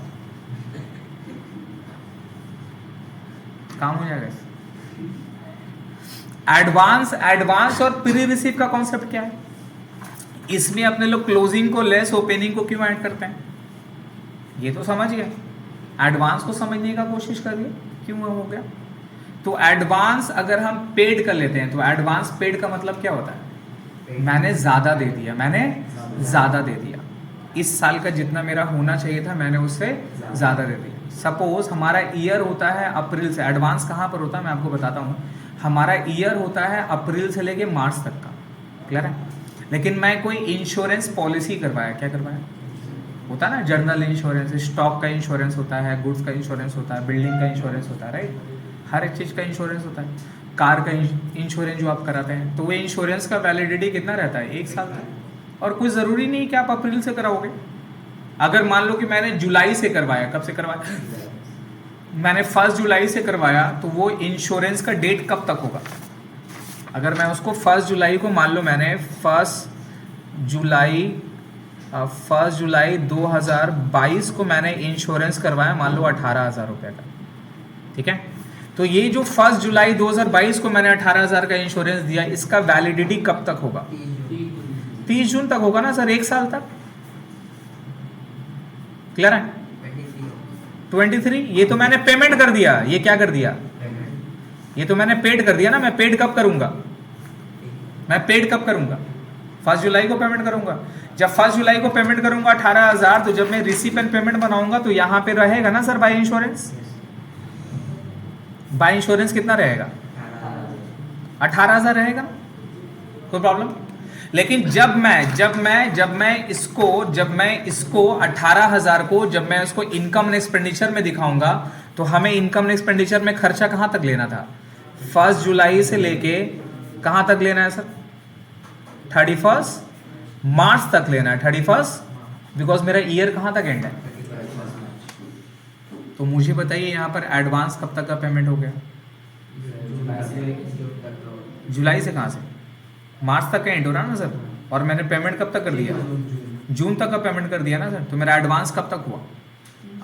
काम हो जाएगा। एडवांस और प्री रिसीव का कॉन्सेप्ट क्या है? इसमें अपने लोग क्लोजिंग को लेस ओपनिंग को क्यों ऐड करते हैं? ये तो समझ गए। एडवांस को समझने का कोशिश करिए क्यों हो गया। तो एडवांस अगर हम पेड कर लेते हैं तो एडवांस पेड का मतलब क्या होता है? मैंने ज्यादा दे दिया। इस साल का जितना मेरा होना चाहिए था मैंने उससे ज्यादा दे दिया। सपोज हमारा ईयर होता है अप्रैल से, एडवांस कहाँ पर होता है मैं आपको बताता हूँ। हमारा ईयर होता है अप्रैल से लेके मार्च तक का, क्लियर है? लेकिन मैं कोई इंश्योरेंस पॉलिसी करवाया, क्या करवाया? होता है ना जर्नल इंश्योरेंस, स्टॉक का इंश्योरेंस होता है, गुड्स का इंश्योरेंस होता है, बिल्डिंग का इंश्योरेंस होता है, राइट? हर एक चीज़ का इंश्योरेंस होता है। कार का इंश्योरेंस जो आप कराते हैं तो वो इंश्योरेंस का वैलिडिटी कितना रहता है? 1 साल तक। और कोई ज़रूरी नहीं कि आप अप्रैल से कराओगे। अगर मान लो कि मैंने जुलाई से करवाया, कब से करवाया? मैंने 1 जुलाई से करवाया, तो वो इंश्योरेंस का डेट कब तक होगा? अगर मैं उसको 1 जुलाई को मान लो मैंने 1 जुलाई 1 जुलाई 2022 को मैंने इंश्योरेंस करवाया, मान लो 18,000 रुपये का, ठीक है। तो ये जो 1 जुलाई 2022 को मैंने 18,000 का इंश्योरेंस दिया, इसका वैलिडिटी कब तक होगा? 30 जून तक होगा ना सर, 1 साल तक। क्लियर है? 23, ये तो मैंने पेमेंट कर दिया, ये क्या कर दिया? ये तो मैंने पेड कर दिया ना। मैं पेड कब करूंगा? मैं पेड कब करूंगा? 1 जुलाई को पेमेंट करूंगा। जब 1 जुलाई को पेमेंट करूंगा 18,000, तो जब मैं रिसीप एंड पेमेंट बनाऊंगा तो यहां पे रहेगा ना sir by insurance. By insurance कितना रहेगा? 18,000 रहेगा, कोई प्रॉब्लम? लेकिन जब मैं इसको 18,000 को जब मैं इसको इनकम एंड एक्सपेंडिचर में दिखाऊंगा, तो हमें इनकम एंड एक्सपेंडिचर में खर्चा कहां तक लेना था? 1 जुलाई से लेके कहां तक लेना है सर? 31 मार्च तक लेना है। 31, बिकॉज मेरा ईयर कहां तक एंड है। तो मुझे बताइए यहां पर एडवांस कब तक का पेमेंट हो गया? जुलाई से कहां से? मार्च तक का एंड हो रहा ना सर, और मैंने पेमेंट कब तक कर दिया? जून तक का पेमेंट कर दिया ना सर। तो मेरा एडवांस कब तक हुआ?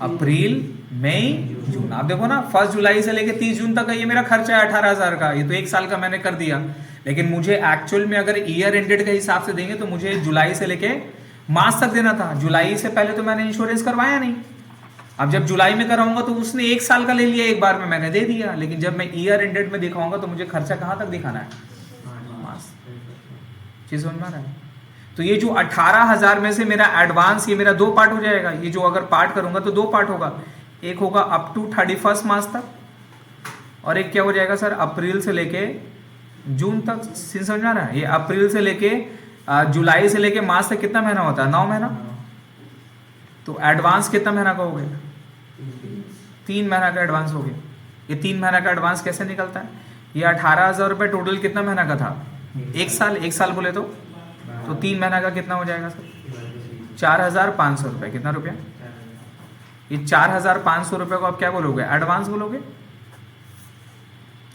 अप्रैल, मई, जून। आप देखो ना, 1 जुलाई से लेके 30 जून तक का ये मेरा खर्चा है 18,000 का। ये तो 1 साल का मैंने कर दिया। लेकिन मुझे एक्चुअल में अगर ईयर एंडेड के हिसाब से देंगे तो मुझे जुलाई से लेके मार्च तक देना था। जुलाई से पहले तो मैंने इंश्योरेंस करवाया नहीं। अब जब जुलाई में कराऊंगा तो उसने 1 साल का ले लिया, एक बार में मैंने दे दिया। लेकिन जब मैं ईयर एंडेड में दिखाऊंगा तो मुझे खर्चा कहां तक दिखाना है? मार्च। चीज समझ में आ रहा है? तो ये जो 18,000 में से मेरा एडवांस, ये मेरा 2 पार्ट हो जाएगा। ये जो अगर पार्ट करूंगा तो 2 पार्ट होगा। एक होगा अप टू 31 मार्च तक, और एक क्या हो जाएगा सर? अप्रैल से लेके जून तक। समझ में आ रहा है? ये अप्रैल से लेके जुलाई से लेके मार्च तक कितना महीना होता है? 9 महीना। तो एडवांस कितना महीना का हो गया? 3 महीना का एडवांस हो गया। ये 3 महीना का एडवांस कैसे निकलता है? ये 18,000 रुपये टोटल कितना महीना का था? 1 साल। 1 साल बोले तो 3 महीना का कितना हो जाएगा सर? 4,500 रुपये। कितना रुपया? ये 4,500 रुपये को आप क्या बोलोगे? एडवांस बोलोगे?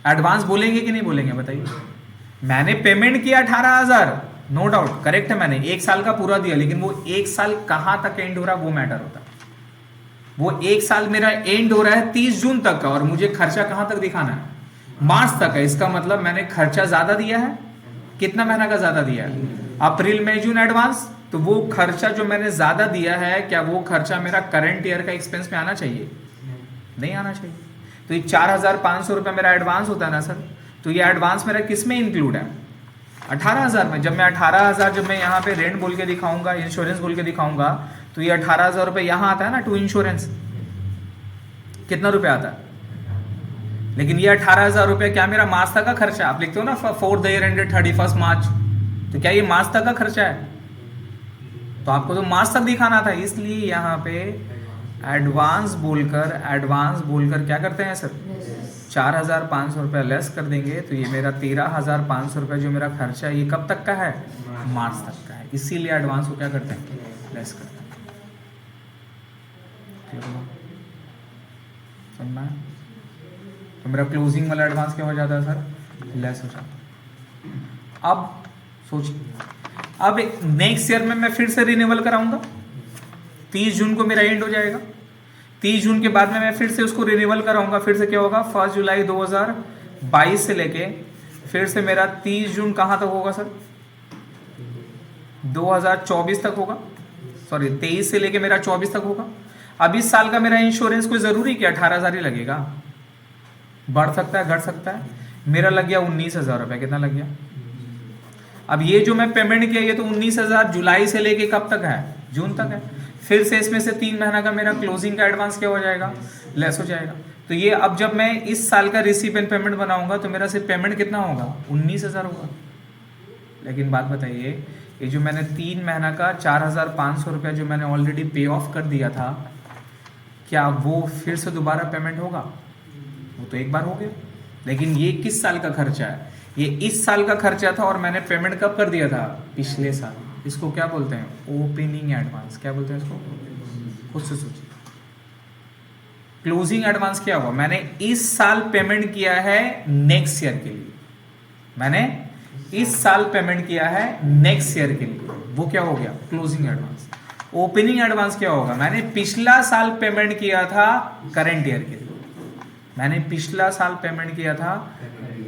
एडवांस बोलेंगे कि नहीं बोलेंगे बताइए? मैंने पेमेंट किया 18,000, नो डाउट करेक्ट है, मैंने 1 साल का पूरा दिया। लेकिन वो 1 साल कहां तक एंड हो रहा है वो मैटर होता है। वो 1 साल मेरा एंड हो रहा है 30 जून तक का, और मुझे खर्चा कहां तक दिखाना है? मार्च तक है। इसका मतलब मैंने खर्चा ज्यादा दिया है। कितना महीना का ज्यादा दिया है? अप्रैल, मई, जून एडवांस। तो वो खर्चा जो मैंने ज्यादा दिया है, क्या वो खर्चा मेरा करंट ईयर का एक्सपेंस में आना चाहिए? नहीं आना चाहिए। तो ये 4,500 रुपये मेरा एडवांस होता है ना सर। तो ये एडवांस मेरा किस में इंक्लूड है? 18,000 में। जब मैं 18,000 जब मैं यहाँ पे रेंट बोल के दिखाऊंगा, इंश्योरेंस बोल के दिखाऊंगा, तो ये 18,000 रुपये यहाँ आता है ना टू इंश्योरेंस। कितना रुपया आता है? लेकिन ये 18,000 रुपये क्या मेरा मार्च तक का खर्चा? आप लिखते हो ना फॉर द ईयर एंडेड 31 मार्च, तो क्या ये मार्च तक का खर्चा है? तो आपको तो मार्च तक दिखाना था। इसलिए यहाँ पे एडवांस बोलकर क्या करते हैं सर? 4,500 रुपये लेस कर देंगे। तो ये मेरा 13,500 रुपये जो मेरा खर्चा है, ये कब तक का है? मार्च तक का है। इसीलिए एडवांस को क्या करते हैं? लेस करते हैं। समझना है? तो मेरा क्लोजिंग वाला एडवांस क्या हो जाता है सर? लेस हो जाता है। अब सोचिए, अब नेक्स्ट ईयर में मैं फिर से रिन्यूअल कराऊंगा। 30 जून को मेरा एंड हो जाएगा। 30 जून के बाद में मैं फिर से उसको रिन्यूअल कराऊंगा। फिर से क्या होगा? 1 जुलाई 2022 से लेके फिर से मेरा 30 जून कहां तक होगा सर? 2024 तक होगा। सॉरी, 23 से लेके मेरा 24 तक होगा। अब इस साल का मेरा इंश्योरेंस कोई जरूरी क्या 18,000 ही लगेगा? बढ़ सकता है, घट सकता है। मेरा लग गया 19,000 रुपये। कितना लग गया? अब ये जो मैं पेमेंट किया, ये तो 19,000 जुलाई से लेके कब तक है? जून तक है। फिर से इसमें से 3 महीना का मेरा क्लोजिंग का एडवांस क्या हो जाएगा? लेस हो जाएगा। तो ये अब जब मैं इस साल का रिसीप एंड पेमेंट बनाऊंगा तो मेरा सिर्फ पेमेंट कितना होगा? 19,000 होगा। लेकिन बात बताइए, ये जो मैंने 3 महीना का 4,500 रुपया जो मैंने ऑलरेडी पे ऑफ कर दिया था, क्या वो फिर से दोबारा पेमेंट होगा? वो तो एक बार हो गया। लेकिन ये किस साल का खर्चा है? ये इस साल का खर्चा था, और मैंने पेमेंट कब कर दिया था? पिछले साल। इसको क्या बोलते हैं? Opening advance. क्या बोलते हैं इसको? खुद से सोचिए। क्लोजिंग एडवांस क्या हुआ? मैंने इस साल पेमेंट किया है नेक्स्ट ईयर के लिए। मैंने इस साल पेमेंट किया है नेक्स्ट ईयर के लिए। वो क्या हो गया? Closing advance. ओपनिंग एडवांस क्या होगा, मैंने पिछला साल पेमेंट किया था करंट ईयर के लिए, मैंने पिछला साल पेमेंट किया था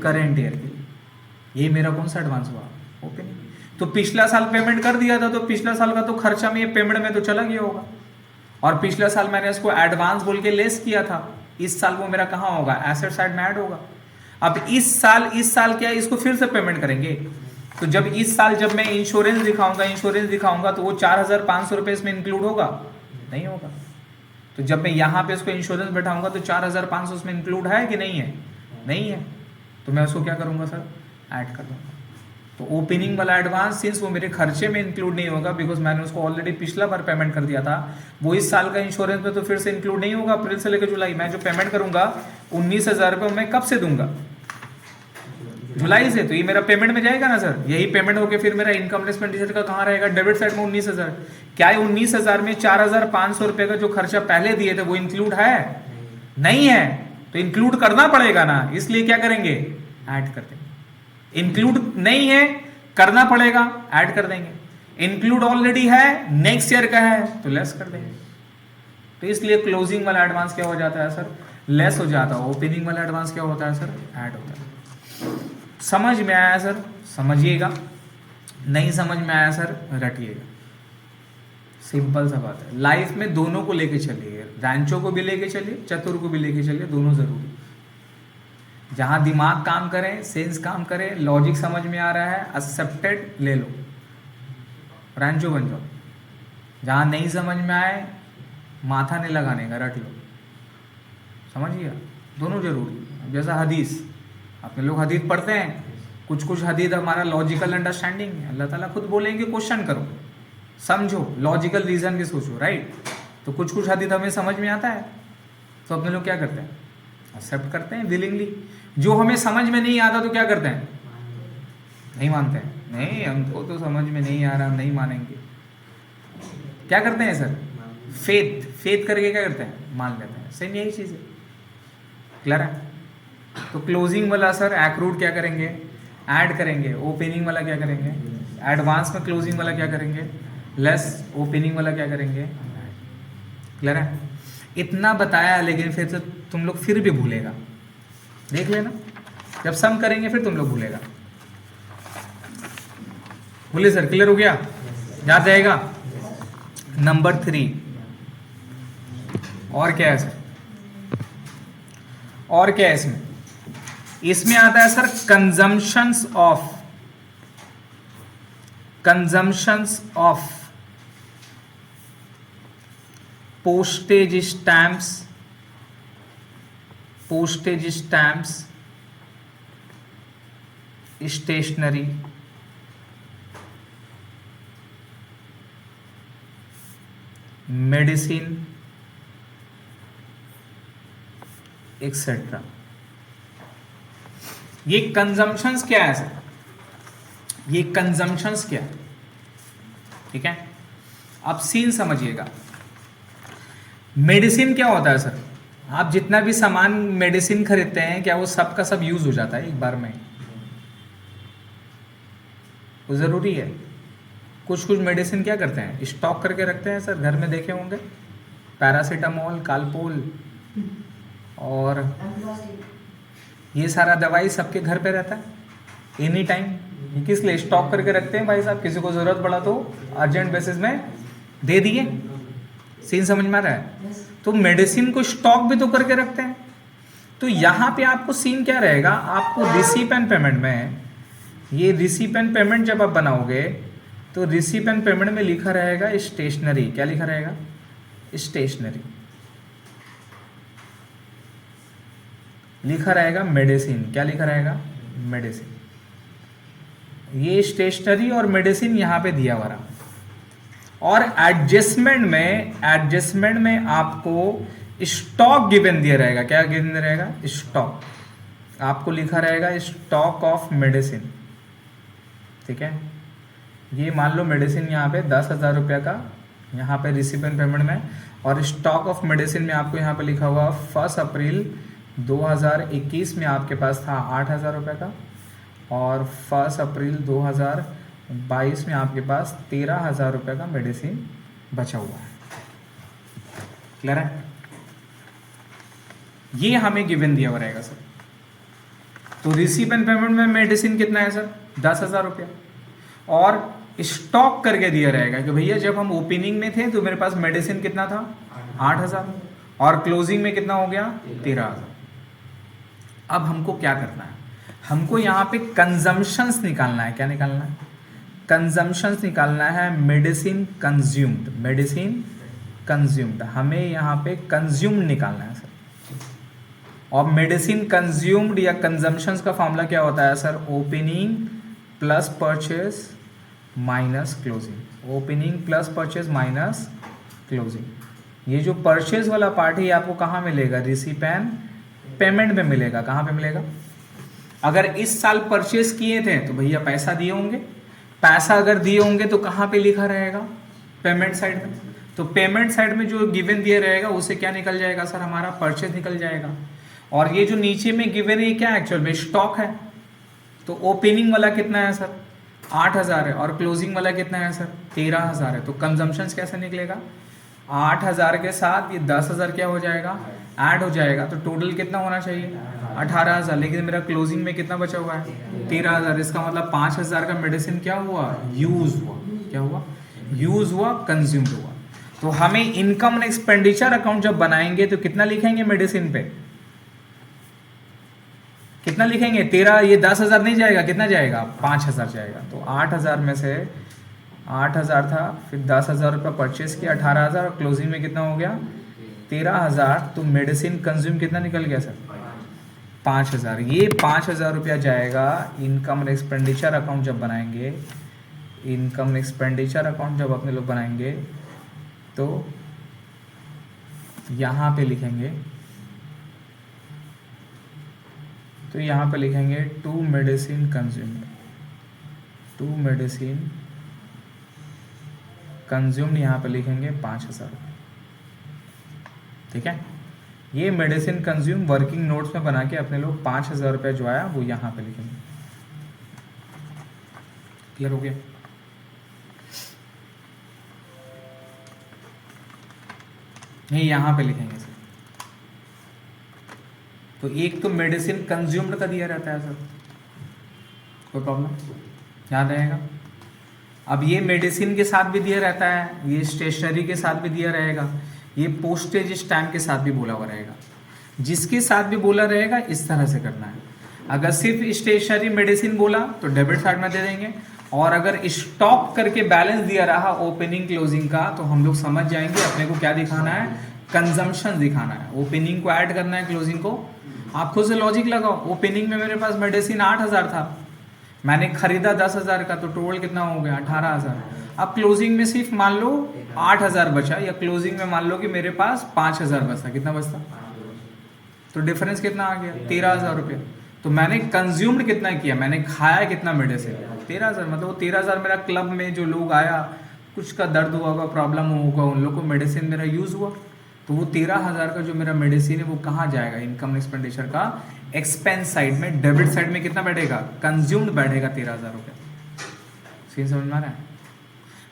करंट ईयर के लिए, ये मेरा कौन सा एडवांस हुआ, ओपनिंग। तो पिछला साल पेमेंट कर दिया था तो पिछला साल का तो खर्चा में ये पेमेंट में तो चला गया होगा, और पिछला साल मैंने इसको एडवांस बोल के लेस किया था, इस साल वो मेरा कहाँ होगा, एसेट साइड में ऐड होगा। अब इस साल क्या है, इसको फिर से पेमेंट करेंगे, तो जब इस साल जब मैं इंश्योरेंस दिखाऊंगा तो वो 4,500 रुपये इसमें इंक्लूड होगा, नहीं होगा। तो जब मैं यहाँ पे इसको इंश्योरेंस बैठाऊंगा तो 4,500 उसमें इंक्लूड है कि नहीं है, नहीं है, तो मैं उसको क्या करूंगा सर, ऐड कर दूंगा। तो ओपनिंग वाला एडवांस सिंस वो मेरे खर्चे में इंक्लूड नहीं होगा, बिकॉज मैंने उसको ऑलरेडी पिछला बार पेमेंट कर दिया था, वो इस साल का इंश्योरेंस में तो फिर से इंक्लूड नहीं होगा। अप्रैल से लेकर जुलाई मैं जो पेमेंट करूंगा 19,000 रुपये मैं कब से दूंगा, जुलाई से, तो ये मेरा पेमेंट में जाएगा ना सर, यही पेमेंट होकर फिर मेरा इनकम टैक्स एक्सपेंडिचर का कहाँ रहेगा, डेबिट साइड में 19,000। क्या है 19,000 में 4,500 रुपये का जो खर्चा पहले दिए थे वो इंक्लूड है, नहीं है, तो इंक्लूड करना पड़ेगा ना, इसलिए क्या करेंगे, ऐड कर देंगे। इंक्लूड नहीं है, करना पड़ेगा, ऐड कर देंगे। इंक्लूड ऑलरेडी है, नेक्स्ट ईयर का है, तो लेस कर देंगे। तो इसलिए क्लोजिंग वाला एडवांस क्या हो जाता है सर, लेस हो जाता है। ओपनिंग वाला एडवांस क्या होता है सर, ऐड होता है। समझ में आया सर, समझिएगा, नहीं समझ में आया सर रटिएगा, सिंपल सा बात है। लाइफ में दोनों को लेके चलिए, रैंचो को भी लेके चलिए, चतुर को भी लेके चलिए, दोनों जरूरी। जहां दिमाग काम करे, सेंस काम करे, लॉजिक समझ में आ रहा है, एक्सेप्टेड ले लो, रैंचो बन जाओ। जहां नहीं समझ में आए, माथा नहीं लगाने का, रट लो, समझिए, दोनों जरूरी। जैसा हदीस, अपने लोग हदीस पढ़ते हैं, कुछ कुछ हदीस हमारा लॉजिकल अंडरस्टैंडिंग है, अल्लाह ताला खुद बोलेंगे क्वेश्चन करो, समझो, लॉजिकल रीजन भी सोचो, राइट। तो कुछ कुछ हदीस हमें समझ में आता है, तो अपने लोग क्या करते हैं, एक्सेप्ट करते हैं विलिंगली। जो हमें समझ में नहीं आता तो क्या करते हैं, नहीं मानते हैं, नहीं हमको तो समझ में नहीं आ रहा, नहीं मानेंगे। क्या करते हैं सर, फेथ करके क्या करते हैं, मान लेते हैं। सेम यही चीज़ है, क्लियर है। तो क्लोजिंग वाला सर एक्रूड क्या करेंगे, ऐड करेंगे। ओपनिंग वाला क्या करेंगे, एडवांस में क्लोजिंग वाला क्या करेंगे, लेस। ओपनिंग वाला क्या करेंगे, क्लियर है। इतना बताया, लेकिन फिर तो तुम लोग फिर भी भूलेगा, देख लेना, जब सम करेंगे फिर तुम लोग भूलेगा। बोलिए सर, क्लियर हो गया, याद रहेगा। नंबर 3 और क्या है सर, और क्या है इसमें, इसमें आता है sir consumptions of postage stamps, stationery, medicine etcetera. ये कंजम्पशंस क्या है सर, ये कंजम्पशंस क्या है, ठीक है। अब सीन समझिएगा। मेडिसिन क्या होता है सर, आप जितना भी सामान मेडिसिन खरीदते हैं, क्या वो सब का सब यूज हो जाता है एक बार में, वो जरूरी है। कुछ कुछ मेडिसिन क्या करते हैं, स्टॉक करके रखते हैं सर, घर में देखे होंगे, पैरासीटामोल, कालपोल और ये सारा दवाई सबके घर पे रहता है एनी टाइम। किस लिए स्टॉक करके रखते हैं भाई साहब, किसी को जरूरत पड़ा तो अर्जेंट बेसिस में दे दिए। सीन समझ में आ रहा है। तो मेडिसिन को स्टॉक भी तो करके रखते हैं। तो यहाँ पे आपको सीन क्या रहेगा, आपको रिसीप एंड पेमेंट में, ये रिसीप एंड पेमेंट जब आप बनाओगे तो रिसीप एंड पेमेंट में लिखा रहेगा स्टेशनरी। क्या लिखा रहेगा, स्टेशनरी। लिखा रहेगा मेडिसिन। क्या लिखा रहेगा, मेडिसिन। ये स्टेशनरी और मेडिसिन यहाँ पे दिया हुआ रहा। और एडजस्टमेंट में आपको स्टॉक गिवन दिया रहेगा। क्या गिवन रहेगा, स्टॉक। आपको लिखा रहेगा स्टॉक ऑफ मेडिसिन, ठीक है। ये मान लो मेडिसिन यहाँ पे 10,000 रुपये का, यहाँ पे रिसीप एंड पेमेंट में, और स्टॉक ऑफ मेडिसिन में आपको यहाँ पे लिखा हुआ 1 अप्रैल 2021 में आपके पास था 8,000 रुपये का, और 1 अप्रैल 2022 में आपके पास 13,000 रुपये का मेडिसिन बचा हुआ है। क्लियर है? ये हमें गिवन दिया हुआ रहेगा सर। तो रिसीव एंड पेमेंट में मेडिसिन कितना है सर? 10,000 रुपया। और स्टॉक करके दिया रहेगा कि भैया जब हम ओपनिंग में थे तो मेरे पास मेडिसिन कितना था? 8,000। और क्लोजिंग में कितना हो गया? 13,000। अब हमको क्या करना है? हमको यहाँ पे कंजम्पशंस निकालना है। क्या निकालना है? कंजम्पशंस निकालना है। मेडिसिन कंज्यूम्ड, मेडिसिन कंज्यूम्ड, हमें यहाँ पे कंज्यूम्ड निकालना है सर। और मेडिसिन कंज्यूम्ड या कंजम्पशंस का फॉर्मूला क्या होता है sir? Opening plus purchase minus closing. Opening plus purchase minus closing. ये जो परचेज वाला पार्ट है आपको कहाँ मिलेगा? रिसीप एंड पेमेंट में मिलेगा। कहाँ पे मिलेगा? अगर इस साल परचेज किए थे तो भैया पैसा दिए होंगे। पैसा अगर दिए होंगे तो कहाँ पे लिखा रहेगा? पेमेंट साइड में। तो पेमेंट साइड में जो गिवन दिया रहेगा उसे क्या निकल जाएगा सर? हमारा परचेज निकल जाएगा। और ये जो नीचे में गिवन है क्या एक्चुअल में? स्टॉक है। तो ओपनिंग वाला कितना है सर? 8,000 है। और क्लोजिंग वाला कितना है सर? 13,000 है। तो कंजम्पशन कैसे निकलेगा? 8,000 के साथ ये 10,000 क्या हो जाएगा? ऐड हो जाएगा। तो टोटल कितना होना चाहिए? 18,000। लेकिन मेरा क्लोजिंग में कितना बचा हुआ है? 13,000। इसका मतलब 5,000 का मेडिसिन क्या हुआ? यूज हुआ। क्या हुआ? यूज हुआ, कंज्यूम्ड हुआ। तो हमें इनकम एंड एक्सपेंडिचर अकाउंट जब बनाएंगे तो कितना लिखेंगे मेडिसिन पे? कितना लिखेंगे? 13। ये 10,000 नहीं जाएगा, कितना जाएगा? 5,000 जाएगा। तो 8,000 में से 8,000 था, फिर 10,000 रुपये परचेस किया, 18,000, और क्लोजिंग में कितना हो गया? 13,000। तो मेडिसिन कंज्यूम कितना निकल गया सर? 5,000। ये 5,000 रुपया जाएगा इनकम एंड एक्सपेंडिचर अकाउंट जब बनाएंगे। इनकम एंड एक्सपेंडिचर अकाउंट जब अपने लोग बनाएंगे तो यहाँ पे लिखेंगे, तो यहाँ पे लिखेंगे to medicine consumed, to medicine consumed, यहाँ पे लिखेंगे 5,000। ठीक है? ये मेडिसिन कंज्यूम वर्किंग नोट्स में बना के अपने लोग 5,000 रुपये जो आया वो यहाँ पे लिखेंगे। क्लियर हो गया? नहीं, यहाँ पे लिखेंगे सर। तो एक तो मेडिसिन कंज्यूम्ड का दिया रहता है सर, कोई प्रॉब्लम? याद रहेगा? अब ये मेडिसिन के साथ भी दिया रहता है, ये स्टेशनरी के साथ भी दिया रहेगा, ये पोस्टेज स्टैम्प के साथ भी बोला हुआ रहेगा। जिसके साथ भी बोला रहेगा इस तरह से करना है। अगर सिर्फ स्टेशनरी मेडिसिन बोला तो डेबिट साइड में दे देंगे, और अगर स्टॉक करके बैलेंस दिया रहा ओपनिंग क्लोजिंग का तो हम लोग समझ जाएंगे अपने को क्या दिखाना है? कंजम्पशन दिखाना है। ओपनिंग को ऐड करना है क्लोजिंग को। आप खुद से लॉजिक लगाओ। ओपनिंग में मेरे पास मेडिसिन 8,000 था, मैंने खरीदा 10,000 का, तो टोटल कितना हो गया? 18,000। अब क्लोजिंग में सिर्फ मान लो 8,000 बचा, या क्लोजिंग में मान लो कि मेरे पास 5,000 बचा। कितना बचता? तो डिफरेंस कितना आ गया? 13,000 रुपये। तो मैंने कंज्यूम्ड कितना किया? मैंने खाया कितना मेडिसिन? 13,000। मतलब वो 13,000 मेरा क्लब में जो लोग आया, कुछ का दर्द हुआ होगा, प्रॉब्लम होगा, उन लोग को मेडिसिन मेरा यूज़ हुआ। तो वो 13,000 का जो मेरा मेडिसिन है वो कहाँ जाएगा? इनकम एक्सपेंडिचर का एक्सपेंस साइड में। डेबिट साइड में कितना बैठेगा? कंज्यूम्ड बैठेगा 13,000 रुपये। सीन समझ में आ रहा है?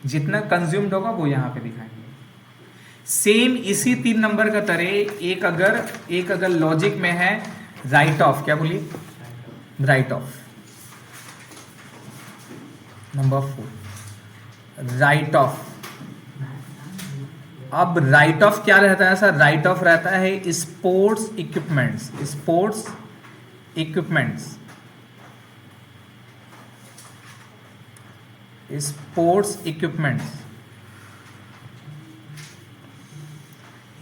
जितना कंज्यूम्ड होगा वो यहाँ पे दिखाएंगे। सेम इसी 3 नंबर का तरह एक अगर लॉजिक में है राइट ऑफ। क्या बोलिए? Right of. Number 4 right of. अब राइट ऑफ क्या रहता है सर? राइट ऑफ रहता है sports equipments, sports equipments, sports equipments,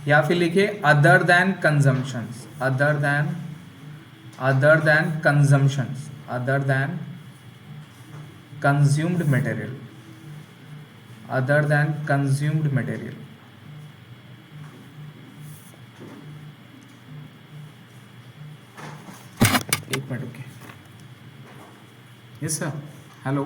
या फिर लिखिए other than consumptions, other than consumptions, other than consumed material, other than consumed material. एक मिनट रुकिए। Yes sir, hello.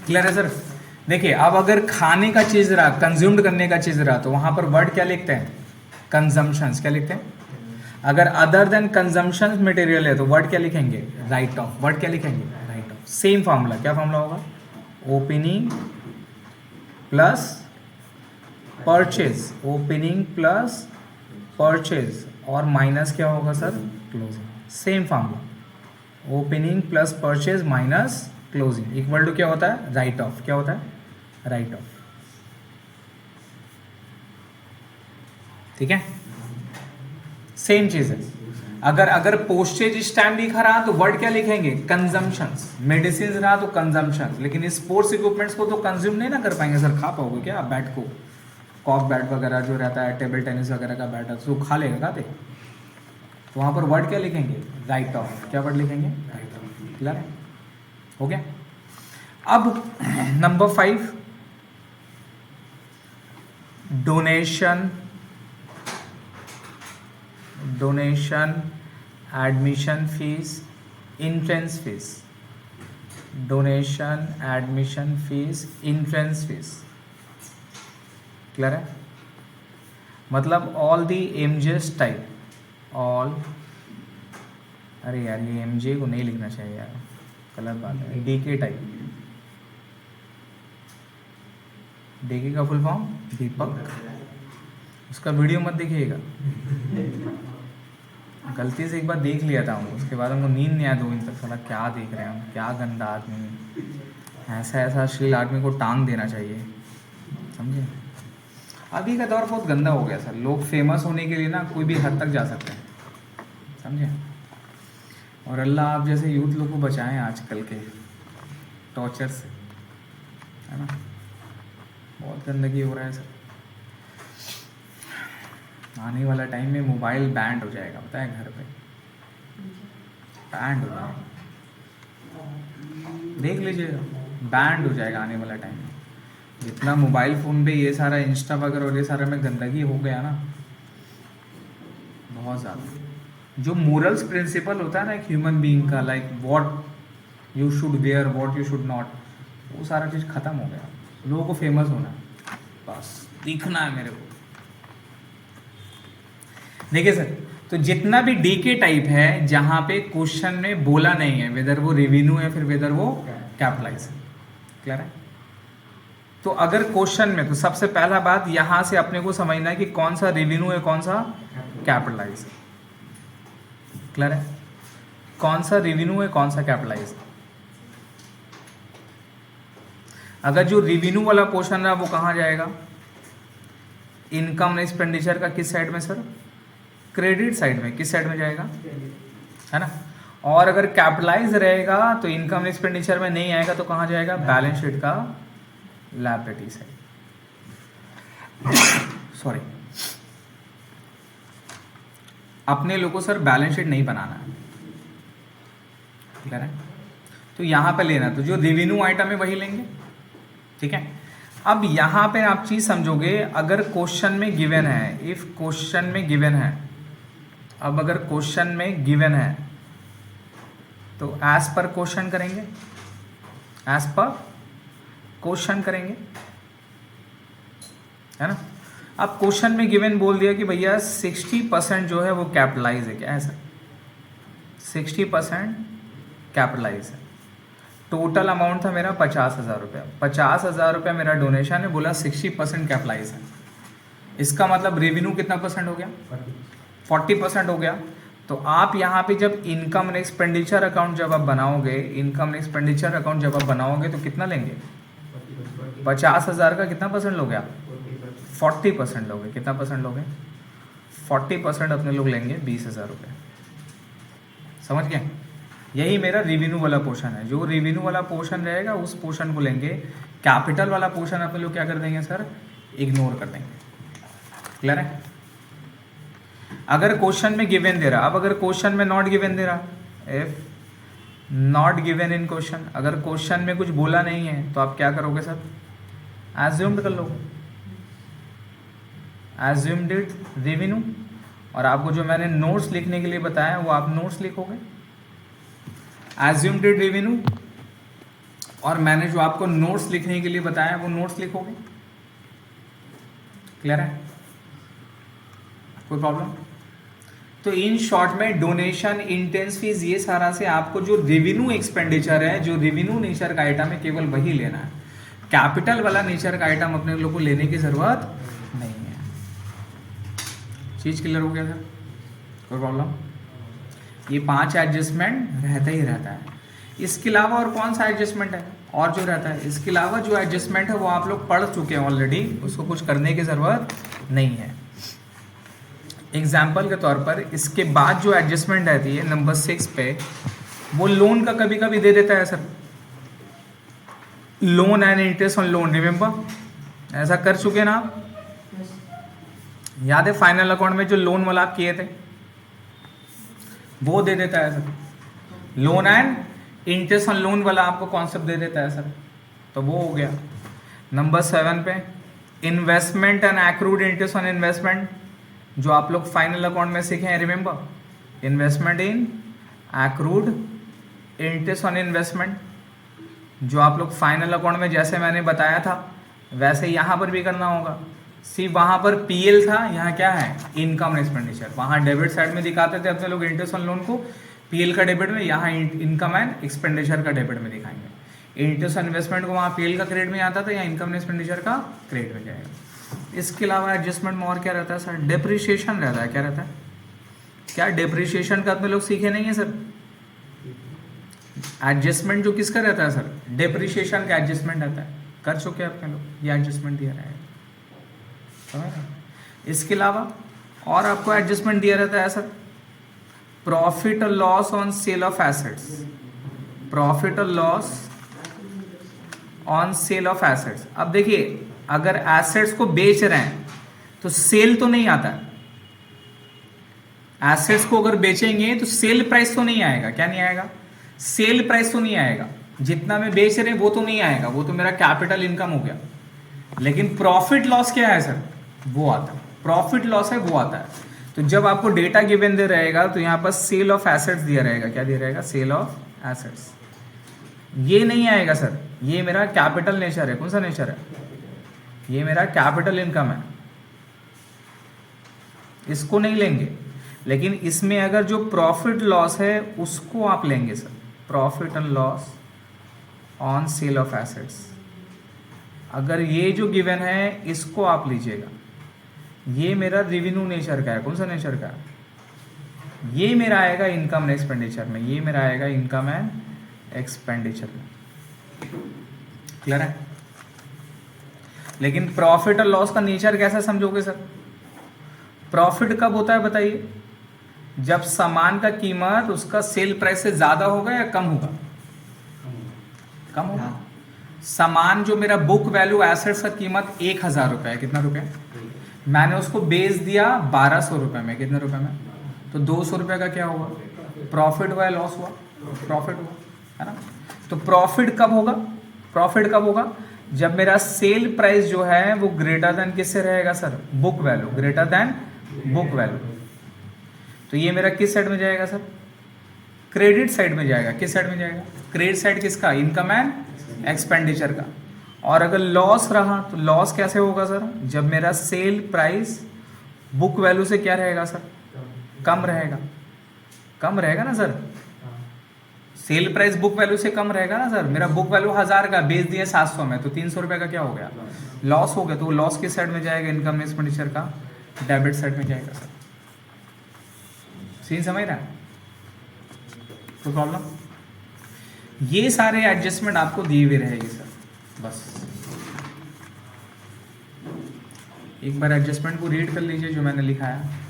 क्लियर है सर? देखिए अब अगर खाने का चीज रहा, कंज्यूम्ड करने का चीज रहा, तो वहां पर वर्ड क्या लिखते हैं? कंजम्पशंस। क्या लिखते हैं? अगर अदर देन कंजम्पशन मटेरियल है तो वर्ड क्या लिखेंगे? Write of. वर्ड क्या लिखेंगे? Write off. सेम फॉर्मूला, क्या फॉर्मूला होगा? Opening plus purchase, opening plus purchase और माइनस क्या होगा sir? Closing. Same formula, opening plus purchase minus closing equal to क्या होता है? Write off. क्या होता है? Write off. ठीक है, सेम चीज है। अगर पोस्टेज स्टैम्प लिखा रहा तो वर्ड क्या लिखेंगे? कंजम्पशंस। मेडिसिन रहा तो कंजम्पशंस। लेकिन स्पोर्ट्स इक्विपमेंट्स को तो कंज्यूम नहीं ना कर पाएंगे सर। खा पाओगे क्या आप बैट को? कॉक बैट वगैरह जो रहता है, टेबल टेनिस वगैरह का बैट है, तो खा लेगा खाते। तो वहां पर वर्ड क्या लिखेंगे? Write off. क्या वर्ड लिखेंगे? Write of. क्लियर है? हो गया। अब number 5, donation, donation, admission fees, entrance fees. Donation, admission fees, entrance fees. Clear है? मतलब ऑल दी एमजेस टाइप, ऑल, अरे यार ये एमजे को नहीं लिखना चाहिए यार, गलत बात है। डीके टाइप, डीके का फुल फॉर्म दीपक। उसका वीडियो मत देखिएगा, गलती से एक बार देख लिया था हम, उसके बाद हमको नींद नहीं आया 2 दिन तक। साला क्या देख रहे हैं हम, क्या गंदा आदमी। ऐसा ऐसा अश्लील आदमी को टांग देना चाहिए, समझे? अभी का दौर बहुत गंदा हो गया सर। लोग फेमस होने के लिए ना कोई भी हद तक जा सकते हैं, समझे? और अल्लाह आप जैसे यूथ लोग को बचाएं आजकल के टॉर्चर से, है ना? बहुत गंदगी हो रहा है सर। आने वाला टाइम में मोबाइल बैंड हो जाएगा, पता है? घर पे बैंड हो जाएगा, देख लीजिएगा, बैंड हो जाएगा आने वाला टाइम में। जितना मोबाइल फ़ोन पे ये सारा इंस्टा वगैरह और ये सारा में गंदगी हो गया ना, बहुत ज़्यादा। जो मोरल्स प्रिंसिपल होता है ना एक ह्यूमन बीइंग का, like what you should wear, what you should not, वो सारा चीज़ ख़त्म हो गया। लोगों को फेमस होना है, बस दिखना है मेरे को। देखिए सर, तो जितना भी डीके टाइप है जहाँ पे क्वेश्चन में बोला नहीं है वेदर वो रेवेन्यू है फिर वेदर वो कैपिटलाइज है, क्लियर है? तो अगर क्वेश्चन में, तो सबसे पहला बात यहां से अपने को समझना है कि कौन सा रेवेन्यू है, कौन सा कैपिटलाइज है। क्लियर है? कौन सा रेवेन्यू है, कौन सा कैपिटलाइज है। अगर जो रेवेन्यू वाला पोर्शन है वो कहाँ जाएगा? इनकम एक्सपेंडिचर का किस साइड में सर? क्रेडिट साइड में। किस साइड में जाएगा? है ना? और अगर कैपिटलाइज रहेगा तो इनकम एक्सपेंडिचर में नहीं आएगा, तो कहाँ जाएगा? बैलेंस शीट का लायबिलिटी साइड। सॉरी, अपने लोगों को सर बैलेंस शीट नहीं बनाना है, क्लियर है? तो यहां पे लेना, तो जो रेवेन्यू आइटम है वही लेंगे, ठीक है? अब यहां पे आप चीज समझोगे, अगर क्वेश्चन में गिवन है, इफ क्वेश्चन में गिवन है, अब अगर क्वेश्चन में गिवन है तो एज पर क्वेश्चन करेंगे, एज पर क्वेश्चन करेंगे, है ना? अब क्वेश्चन में गिवन बोल दिया कि भैया 60% जो है वो कैपिटलाइज है, क्या है सर? 60% कैपिटलाइज है। टोटल अमाउंट था मेरा 50,000 रुपया, 50,000 रुपया मेरा डोनेशन है, बोला 60% कैपिटलाइज है। इसका मतलब रेवेन्यू कितना परसेंट हो गया? 40% हो गया। तो आप यहाँ पे जब इनकम एंड एक्सपेंडिचर अकाउंट जब आप बनाओगे, इनकम एंड एक्सपेंडिचर अकाउंट जब आप बनाओगे तो कितना लेंगे? 50,000 का कितना परसेंट लोगे आप? 40% लोगे। कितना परसेंट लोगे? 40% अपने लोग लेंगे, 20,000 रुपये। समझ गए? यही मेरा रेवेन्यू वाला पोर्शन है। जो रेवेन्यू वाला पोर्शन रहेगा उस पोर्शन को लेंगे। कैपिटल वाला पोर्शन अपने लोग क्या कर देंगे सर? इग्नोर कर देंगे, क्लियर है? अगर क्वेश्चन में गिवन दे रहा, अब अगर क्वेश्चन में नॉट गिवन दे रहा, if not given in question, अगर क्वेश्चन में कुछ बोला नहीं है तो आप क्या करोगे सर? एज्यूम्ड कर लोगे, एज्यूम्ड इट रेवेन्यू। और आपको जो मैंने नोट्स लिखने के लिए बताया वो आप नोट्स लिखोगे, एज्यूम्ड इट रेवेन्यू। और मैंने जो आपको नोट्स लिखने के लिए बताया वो नोट्स लिखोगे। क्लियर है? कोई प्रॉब्लम? तो इन शॉर्ट में डोनेशन, इंटेंस फीस, ये सारा से आपको जो रेवेन्यू एक्सपेंडिचर है, जो रेवेन्यू नेचर का आइटम है, केवल वही लेना है। कैपिटल वाला नेचर का आइटम अपने लोग को लेने की जरूरत नहीं है। चीज क्लियर हो गया सर? कोई प्रॉब्लम? ये 5 एडजस्टमेंट रहता ही रहता है। इसके अलावा और कौन सा एडजस्टमेंट है और जो रहता है? इसके अलावा जो एडजस्टमेंट है वो आप लोग पढ़ चुके हैं ऑलरेडी, उसको कुछ करने की ज़रूरत नहीं है। एग्जाम्पल के तौर पर इसके बाद जो एडजस्टमेंट रहती है नंबर 6 पे, वो लोन का कभी कभी दे देता है sir. Loan and interest on loan, remember? ऐसा कर चुके ना आप? याद है फाइनल अकाउंट में जो लोन वाला आप किए थे, वो दे देता है sir. Loan and interest on loan वाला आपको कॉन्सेप्ट दे देता है सर। तो वो हो गया। नंबर 7 पे investment and accrued interest on investment, जो आप लोग फाइनल अकाउंट में सीखे हैं, remember? Investment in accrued interest on investment, जो आप लोग फाइनल अकाउंट में जैसे मैंने बताया था वैसे यहाँ पर भी करना होगा। सिर्फ वहाँ पर पीएल था, यहाँ क्या है? Income expenditure. वहाँ डेबिट साइड में दिखाते थे अपने लोग इंटरेस्ट ऑन लोन को पीएल का डेबिट में, यहाँ इनकम एंड एक्सपेंडिचर का डेबिट में दिखाएंगे। इंटरेस्ट ऑन इन्वेस्टमेंट को वहाँ पीएल का क्रेडिट में आता था, यहाँ इनकम एक्सपेंडिचर का क्रेडिट में जाएगा। इसके अलावा एडजस्टमेंट में और क्या रहता है सर? डेप्रिसिएशन रहता है। क्या रहता है? क्या डेप्रिसिएशन का अपने लोग सीखे नहीं है सर? एडजस्टमेंट जो किसका रहता है सर? डेप्रिसिएशन का एडजस्टमेंट रहता है। कर चुके अपने लोग, ये एडजस्टमेंट दिया रहेगा। इसके अलावा और आपको एडजस्टमेंट दिया रहता है सर, प्रॉफिट और loss on sale of assets. Profit और loss on sale of assets. अब देखिए, अगर एसेट्स को बेच रहे हैं तो सेल तो नहीं आता है। एसेट्स को अगर बेचेंगे तो सेल प्राइस तो नहीं आएगा। क्या नहीं आएगा? सेल प्राइस तो नहीं आएगा। जितना मैं बेच रहे हैं वो तो नहीं आएगा, वो तो मेरा कैपिटल इनकम हो गया। लेकिन प्रॉफिट लॉस क्या है सर? वो आता है। प्रॉफिट लॉस है वो आता है। तो जब आपको डेटा गिवन दे रहेगा तो यहाँ पर सेल ऑफ एसेट्स दिया रहेगा। क्या दिया रहेगा? Sale of assets. ये नहीं आएगा सर, ये मेरा कैपिटल नेचर है। कौन सा नेचर है? ये मेरा कैपिटल इनकम है, इसको नहीं लेंगे। लेकिन इसमें अगर जो प्रॉफिट लॉस है उसको आप लेंगे sir, profit and loss on sale of assets. अगर ये जो गिवन है इसको आप लीजिएगा, ये मेरा रेवेन्यू नेचर का है। कौन सा नेचर का? ये मेरा आएगा इनकम एंड एक्सपेंडिचर में, ये मेरा आएगा इनकम एंड एक्सपेंडिचर में। क्लियर है? लेकिन प्रॉफिट और लॉस का नेचर कैसा समझोगे सर? प्रॉफिट कब होता है बताइए? जब सामान का कीमत उसका सेल प्राइस से ज्यादा होगा या कम होगा? कम होगा। सामान जो मेरा बुक वैल्यू एसेट्स का कीमत 1,000 रुपये है, कितना रुपये? मैंने उसको बेच दिया 1,200 रुपये में, कितने रुपये में? तो 200 रुपये का क्या हुआ? प्रॉफिट हुआ या लॉस हुआ? प्रॉफिट हुआ, है ना? तो प्रॉफिट कब होगा? प्रॉफिट कब होगा? जब मेरा सेल प्राइस जो है वो ग्रेटर देन किससे रहेगा sir? Book value, greater than book value. तो ये मेरा किस साइड में जाएगा सर? क्रेडिट साइड में जाएगा। किस साइड में जाएगा? क्रेडिट साइड किसका? इनकम एंड एक्सपेंडिचर का। और अगर लॉस रहा तो लॉस कैसे होगा सर? जब मेरा सेल प्राइस बुक वैल्यू से क्या रहेगा सर? कम रहेगा। कम रहेगा ना sir? Sale price book value से कम रहेगा ना सर? मेरा बुक वैल्यू 1,000 का, बेच दिया 700 में, तो 300 रुपये का क्या हो गया? लॉस हो गया। तो लॉस किस साइड में जाएगा? इनकम एंड एक्सपेंडिचर का डेबिट साइड में जाएगा सर। सीन समझ रहा है? कोई प्रॉब्लम? ये सारे एडजस्टमेंट आपको दिए हुए रहेंगे सर। बस एक बार एडजस्टमेंट को रीड कर लीजिए जो मैंने लिखा है।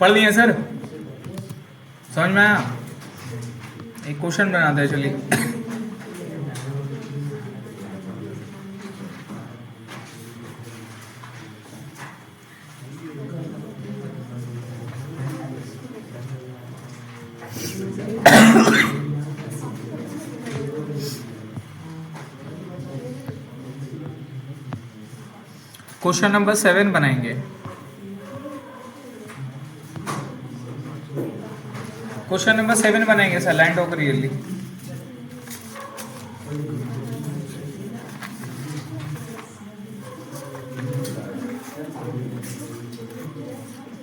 पढ़ लिए सर, समझ में आया? एक क्वेश्चन बनाते हैं, चलिए। क्वेश्चन नंबर 7 बनाएंगे। क्वेश्चन नंबर 7 बनाएंगे सर, लैंड होकर रियली।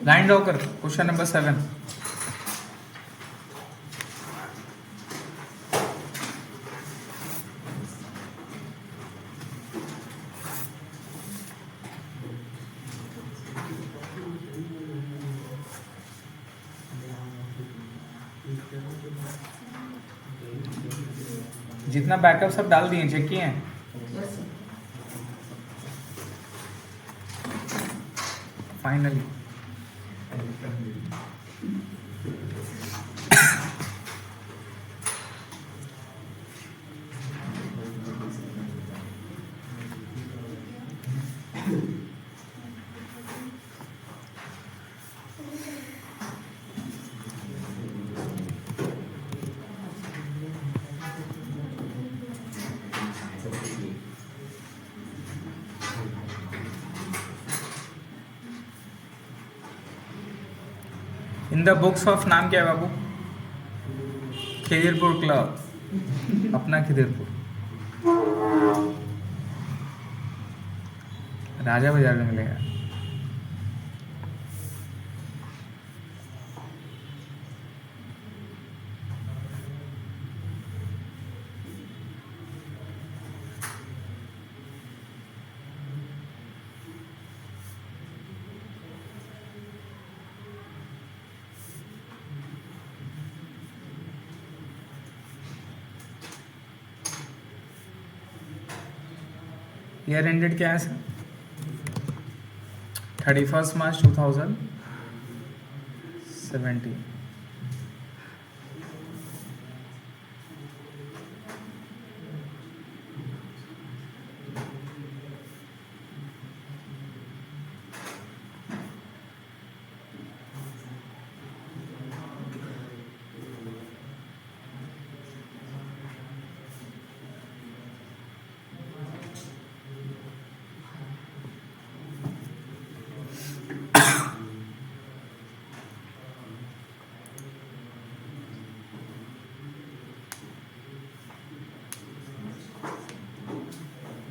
लैंड होकर क्वेश्चन नंबर 7। जितना बैकअप सब डाल दिए, चेक किए हैं? Finally in the books of, नाम क्या है बाबू? खिदिरपुर क्लब, अपना खिदिरपुर, राजा बाजार में मिलेगा। ईयर एंडेड क्या है सर? 31 मार्च 2017।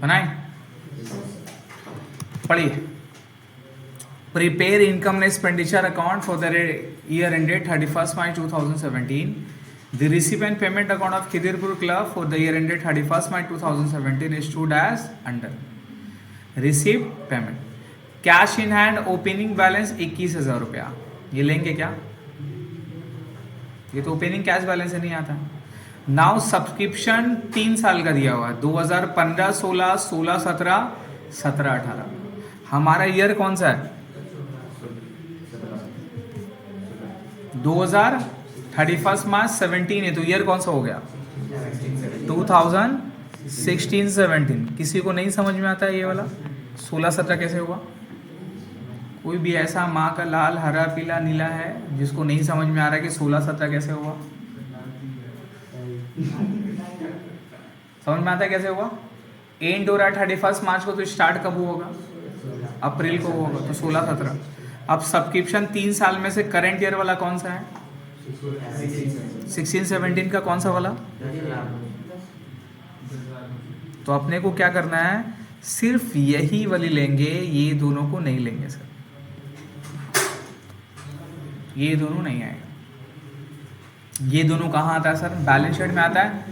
बनाए, पढ़िए। Prepare income and expenditure account for the year ended 31 March 2017. The receipt and payment account of Khidirpur Club for the year ended 31 March 2017 is stood as under receipt payment. Cash in hand opening balance 21,000 रुपया, ये लेंगे क्या? ये तो ओपनिंग कैश बैलेंस से नहीं आता। नाउ सब्सक्रिप्शन 3 साल का दिया हुआ है, 2015, 16, 16, 17, 17, 18। हमारा ईयर कौन सा है? 31 मार्च 17 है, तो ईयर कौन सा हो गया? 2016-17। किसी को नहीं समझ में आता है ये वाला 16-17 कैसे हुआ? कोई भी ऐसा माँ का लाल, हरा, पीला, नीला है जिसको नहीं समझ में आ रहा है कि 16-17 कैसे हुआ? समझ में आता है कैसे हुआ? एंड हो रहा है 31 मार्च को, तो स्टार्ट कब होगा? अप्रैल को होगा, तो 16-17। अब सब्सक्रिप्शन 3 साल में से करंट ईयर वाला कौन सा है? 16-17 का कौन सा वाला? तो अपने को क्या करना है? सिर्फ यही वाली लेंगे, ये दोनों को नहीं लेंगे सर, ये दोनों नहीं आएगा। ये दोनों कहाँ आता है सर? बैलेंस शीट में आता है।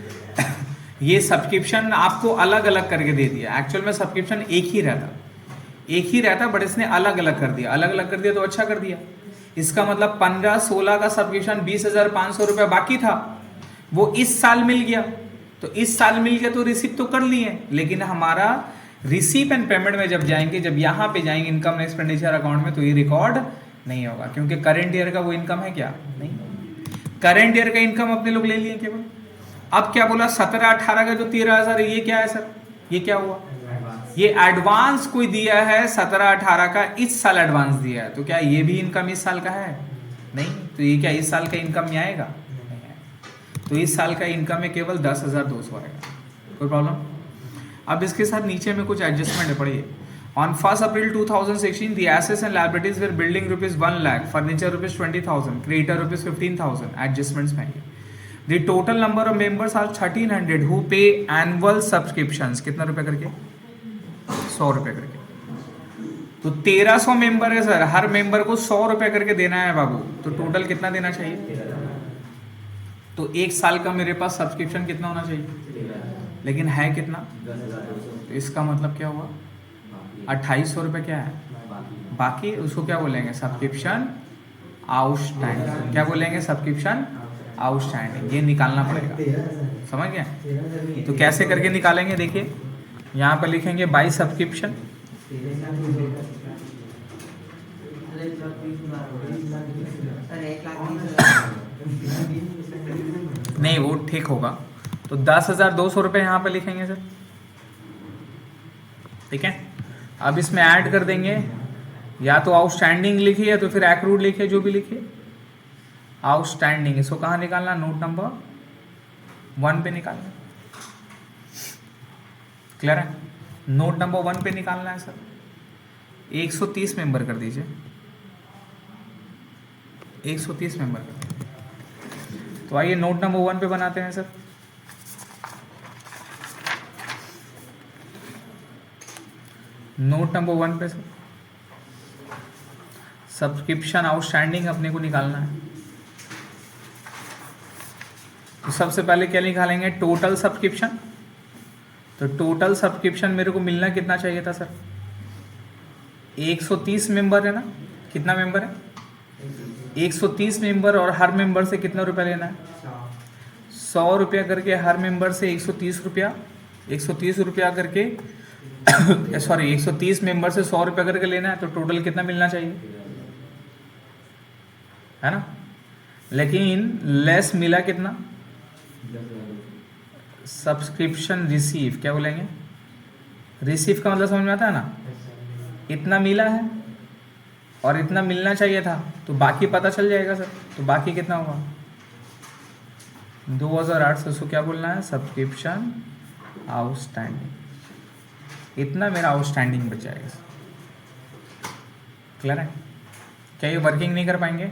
ये सब्सक्रिप्शन आपको अलग अलग करके दे दिया, एक्चुअल में सब्सक्रिप्शन एक ही रहता, बट इसने अलग अलग कर दिया। अलग अलग कर दिया तो अच्छा कर दिया। इसका मतलब 15-16 का सब्सक्रिप्शन 20,500 रुपया बाकी था, वो इस साल मिल गया। तो इस साल मिल गया तो रिसीव तो कर लिए, लेकिन हमारा रिसीव एंड पेमेंट में जब जाएंगे, जब यहाँ पे जाएंगे इनकम एक्सपेंडिचर अकाउंट में, तो ये रिकॉर्ड नहीं होगा, क्योंकि करंट ईयर का वो इनकम है क्या, नहीं। करंट ईयर का इनकम अपने लोग ले लिए केवल। अब क्या बोला, 17-18 का जो 13,000 है ये क्या है सर, ये क्या हुआ, ये एडवांस कोई दिया है 17-18 का, इस साल एडवांस दिया है, तो क्या ये भी इनकम इस साल का है, नहीं। तो ये क्या इस साल का इनकम में आएगा, नहीं आएगा। तो इस साल का इनकम में केवल 10,200 आएगा, कोई प्रॉब्लम। अब इसके साथ नीचे में कुछ एडजस्टमेंट है, पढ़िए। On 1st April 2016, the assets and liabilities were building rupees 1 lakh, furniture rupees 20,000, creditor rupees 15,000. Adjustments में ये. The total number of members are 1,300 who pay annual subscriptions. कितना रुपए करके, 100 रुपए करके। तो 1300 मेंबर है सर, हर मेंबर को 100 रुपए करके देना है बाबू, तो टोटल कितना देना चाहिए। तो एक साल का मेरे पास सब्सक्रिप्शन कितना होना चाहिए, लेकिन है कितना, तो इसका मतलब क्या हुआ, 2800 रुपये क्या है बाकी, उसको क्या बोलेंगे, सब्सक्रिप्शन आउटस्टैंडिंग। क्या बोलेंगे, सब्सक्रिप्शन आउटस्टैंडिंग। ये निकालना पड़ेगा, समझ गए। तो कैसे करके निकालेंगे, देखिए यहाँ पर लिखेंगे बाई सब्सक्रिप्शन, नहीं वो ठीक होगा, तो 10,200 रुपये यहाँ पर लिखेंगे सर, ठीक है। अब इसमें ऐड कर देंगे, या तो आउटस्टैंडिंग लिखिए या तो फिर एक्रूड लिखिए, जो भी लिखिए। आउटस्टैंडिंग इसको कहाँ निकालना, नोट नंबर 1 पे निकालना, क्लियर है। नोट नंबर 1 पे निकालना है सर। 130 मेंबर कर दीजिए, 130 मेंबर कर दीजिए। तो आइए नोट नंबर 1 पे बनाते हैं सर। नोट नंबर 1 पे सब्सक्रिप्शन आउटस्टैंडिंग अपने को निकालना है। तो सबसे पहले क्या निकालेंगे, टोटल सब्सक्रिप्शन। तो टोटल सब्सक्रिप्शन मेरे को मिलना कितना चाहिए था सर, 130 मेंबर है ना, कितना मेंबर है, 130 मेंबर, और हर मेंबर से कितना रुपया लेना है, 100 रुपया करके हर मेंबर से 130 रुपया, 130 रुपया करके सॉरी 130 मेंबर से 100 रुपया करके लेना है। तो टोटल कितना मिलना चाहिए, है ना। लेकिन लेस मिला कितना, सब्सक्रिप्शन रिसीव, क्या बोलेंगे, रिसीव का मतलब समझ में आता है ना, इतना मिला है और इतना मिलना चाहिए था, तो बाकी पता चल जाएगा सर। तो बाकी कितना होगा, 2,800। क्या बोलना है, सब्सक्रिप्शन आउटस्टैंडिंग, इतना मेरा आउटस्टैंडिंग बच जाएगा। क्लियर है। क्या ये वर्किंग नहीं कर पाएंगे,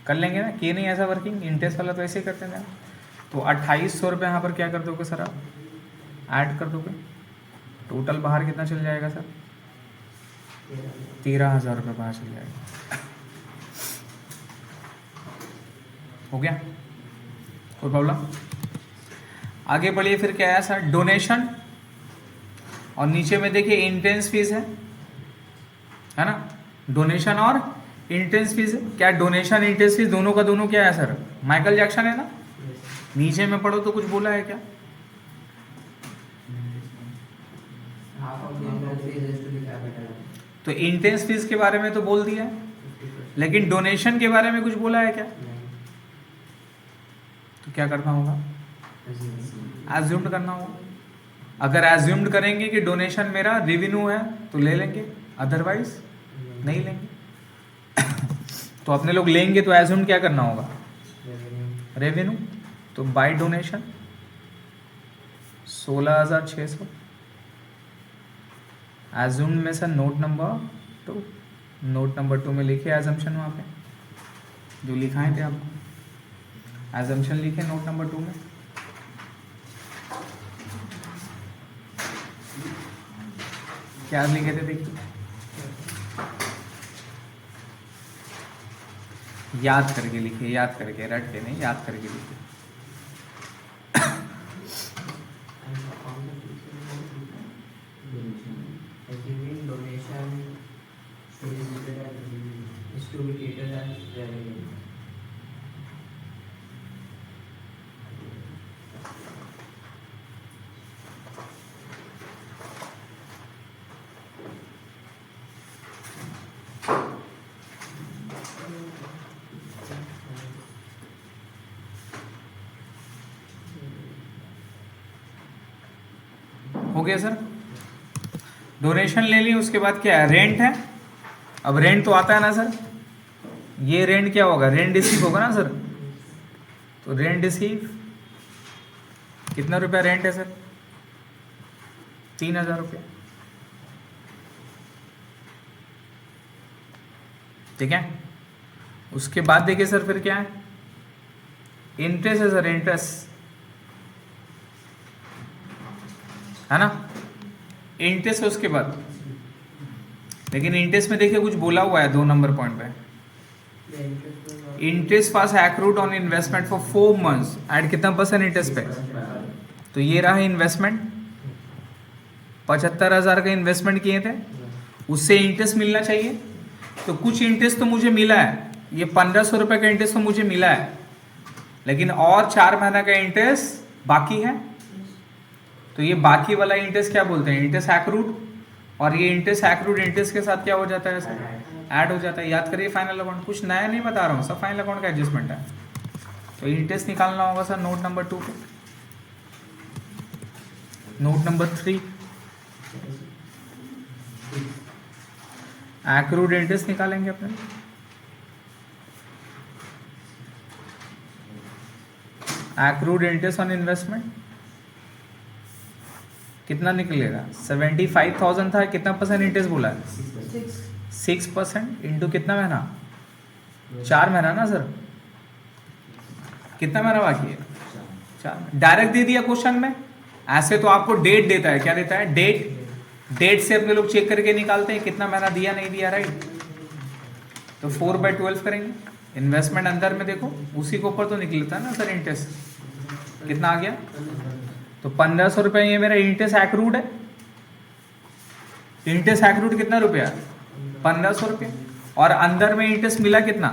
कर लेंगे ना, कि नहीं ऐसा वर्किंग, इंटरेस्ट वाला तो ऐसे ही करते हैं। तो 2800 रुपये यहाँ पर क्या कर दोगे सर, आप ऐड कर दोगे, टोटल बाहर कितना चल जाएगा सर, 13,000 रुपये बाहर चल जाएगा। हो गया, कोई प्रॉब्लम। आगे बढ़िए, फिर क्या है सर, डोनेशन, और नीचे में देखिए इंट्रेंस फीस है ना, डोनेशन और इंट्रेंस फीस है। क्या डोनेशन इंट्रेंस फीस दोनों का दोनों क्या है सर, माइकल जैक्सन है ना। नीचे में पढ़ो तो कुछ बोला है क्या, तो इंट्रेंस फीस के बारे में तो बोल दिया, लेकिन डोनेशन के बारे में कुछ बोला है क्या, तो क्या करना होगा, एज्यूम्ड करना होगा। अगर एज्यूम्ड करेंगे कि डोनेशन मेरा रेवेन्यू है तो ले लेंगे, अदरवाइज नहीं लेंगे। तो अपने लोग लेंगे तो एज्यूम्ड क्या करना होगा, रेवेन्यू। तो बाय डोनेशन 16,600, एज्यूम्ड में sir note number 2, note number 2 में लिखे एजम्पशन, वहाँ पे जो लिखाए थे आपको एजम्पशन लिखे नोट नंबर 2 में। क्या लिखे थे देखिए, याद करके लिखिए, याद करके, रट के नहीं, याद करके लिखिए। हो गया सर। डोनेशन ले ली, उसके बाद क्या है, रेंट है। अब रेंट तो आता है ना सर, ये रेंट क्या होगा, रेंट रिसीव होगा ना सर। तो रेंट रिसीव कितना रुपया रेंट है सर, 3,000 रुपया, ठीक है। उसके बाद देखिए सर फिर क्या है, इंटरेस्ट है सर, इंटरेस्ट है ना, इंटरेस्ट है उसके बाद। लेकिन इंटरेस्ट में देखिए कुछ बोला हुआ है 2 नंबर पॉइंट पे, इंटरेस्ट पास accrued on investment for 4 months at कितना % इंटरेस्ट पे। तो ये रहा इन्वेस्टमेंट, 75,000 का इन्वेस्टमेंट किए थे, उससे इंटरेस्ट मिलना चाहिए। तो कुछ इंटरेस्ट तो मुझे मिला है, ये 1,500 रुपये का इंटरेस्ट तो मुझे मिला है, लेकिन और 4 महीना का इंटरेस्ट बाकी है। तो ये बाकी वाला इंटरेस्ट क्या बोलते हैं, इंटरेस्ट एक्रूड। और ये इंटरेस्ट एक्रूड इंटरेस्ट के साथ क्या हो जाता है सर, ऐड हो जाता है। याद करिए फाइनल अकाउंट, कुछ नया नहीं बता रहा हूँ, सब फाइनल अकाउंट का एडजस्टमेंट है। तो इंटरेस्ट निकालना होगा सर नोट नंबर 2 पे। नोट नंबर 3 एक्रूड इंटरेस्ट निकालेंगे अपने। एक्रूड इंटरेस्ट ऑन इन्वेस्टमेंट कितना निकलेगा, 75,000 था, कितना % इंटरेस्ट बोला है, 6% इंटू कितना महीना, 4 महीना ना सर, कितना महीना बाकी है, 4। डायरेक्ट दे दिया क्वेश्चन में। ऐसे तो आपको डेट देता है, क्या देता है, डेट से अपने लोग चेक करके निकालते हैं कितना महीना दिया नहीं दिया, राइट। तो 4/12 करेंगे। इन्वेस्टमेंट अंदर में देखो, उसी के ऊपर तो निकलता है ना सर इंटरेस्ट, कितना आ गया। तो 1,500 रुपये ये मेरा इंटरेस्ट एक्रूड है। इंटरेस्ट एक्रूड कितना रुपया, 1,500 रुपये, और अंदर में इंटरेस्ट मिला कितना,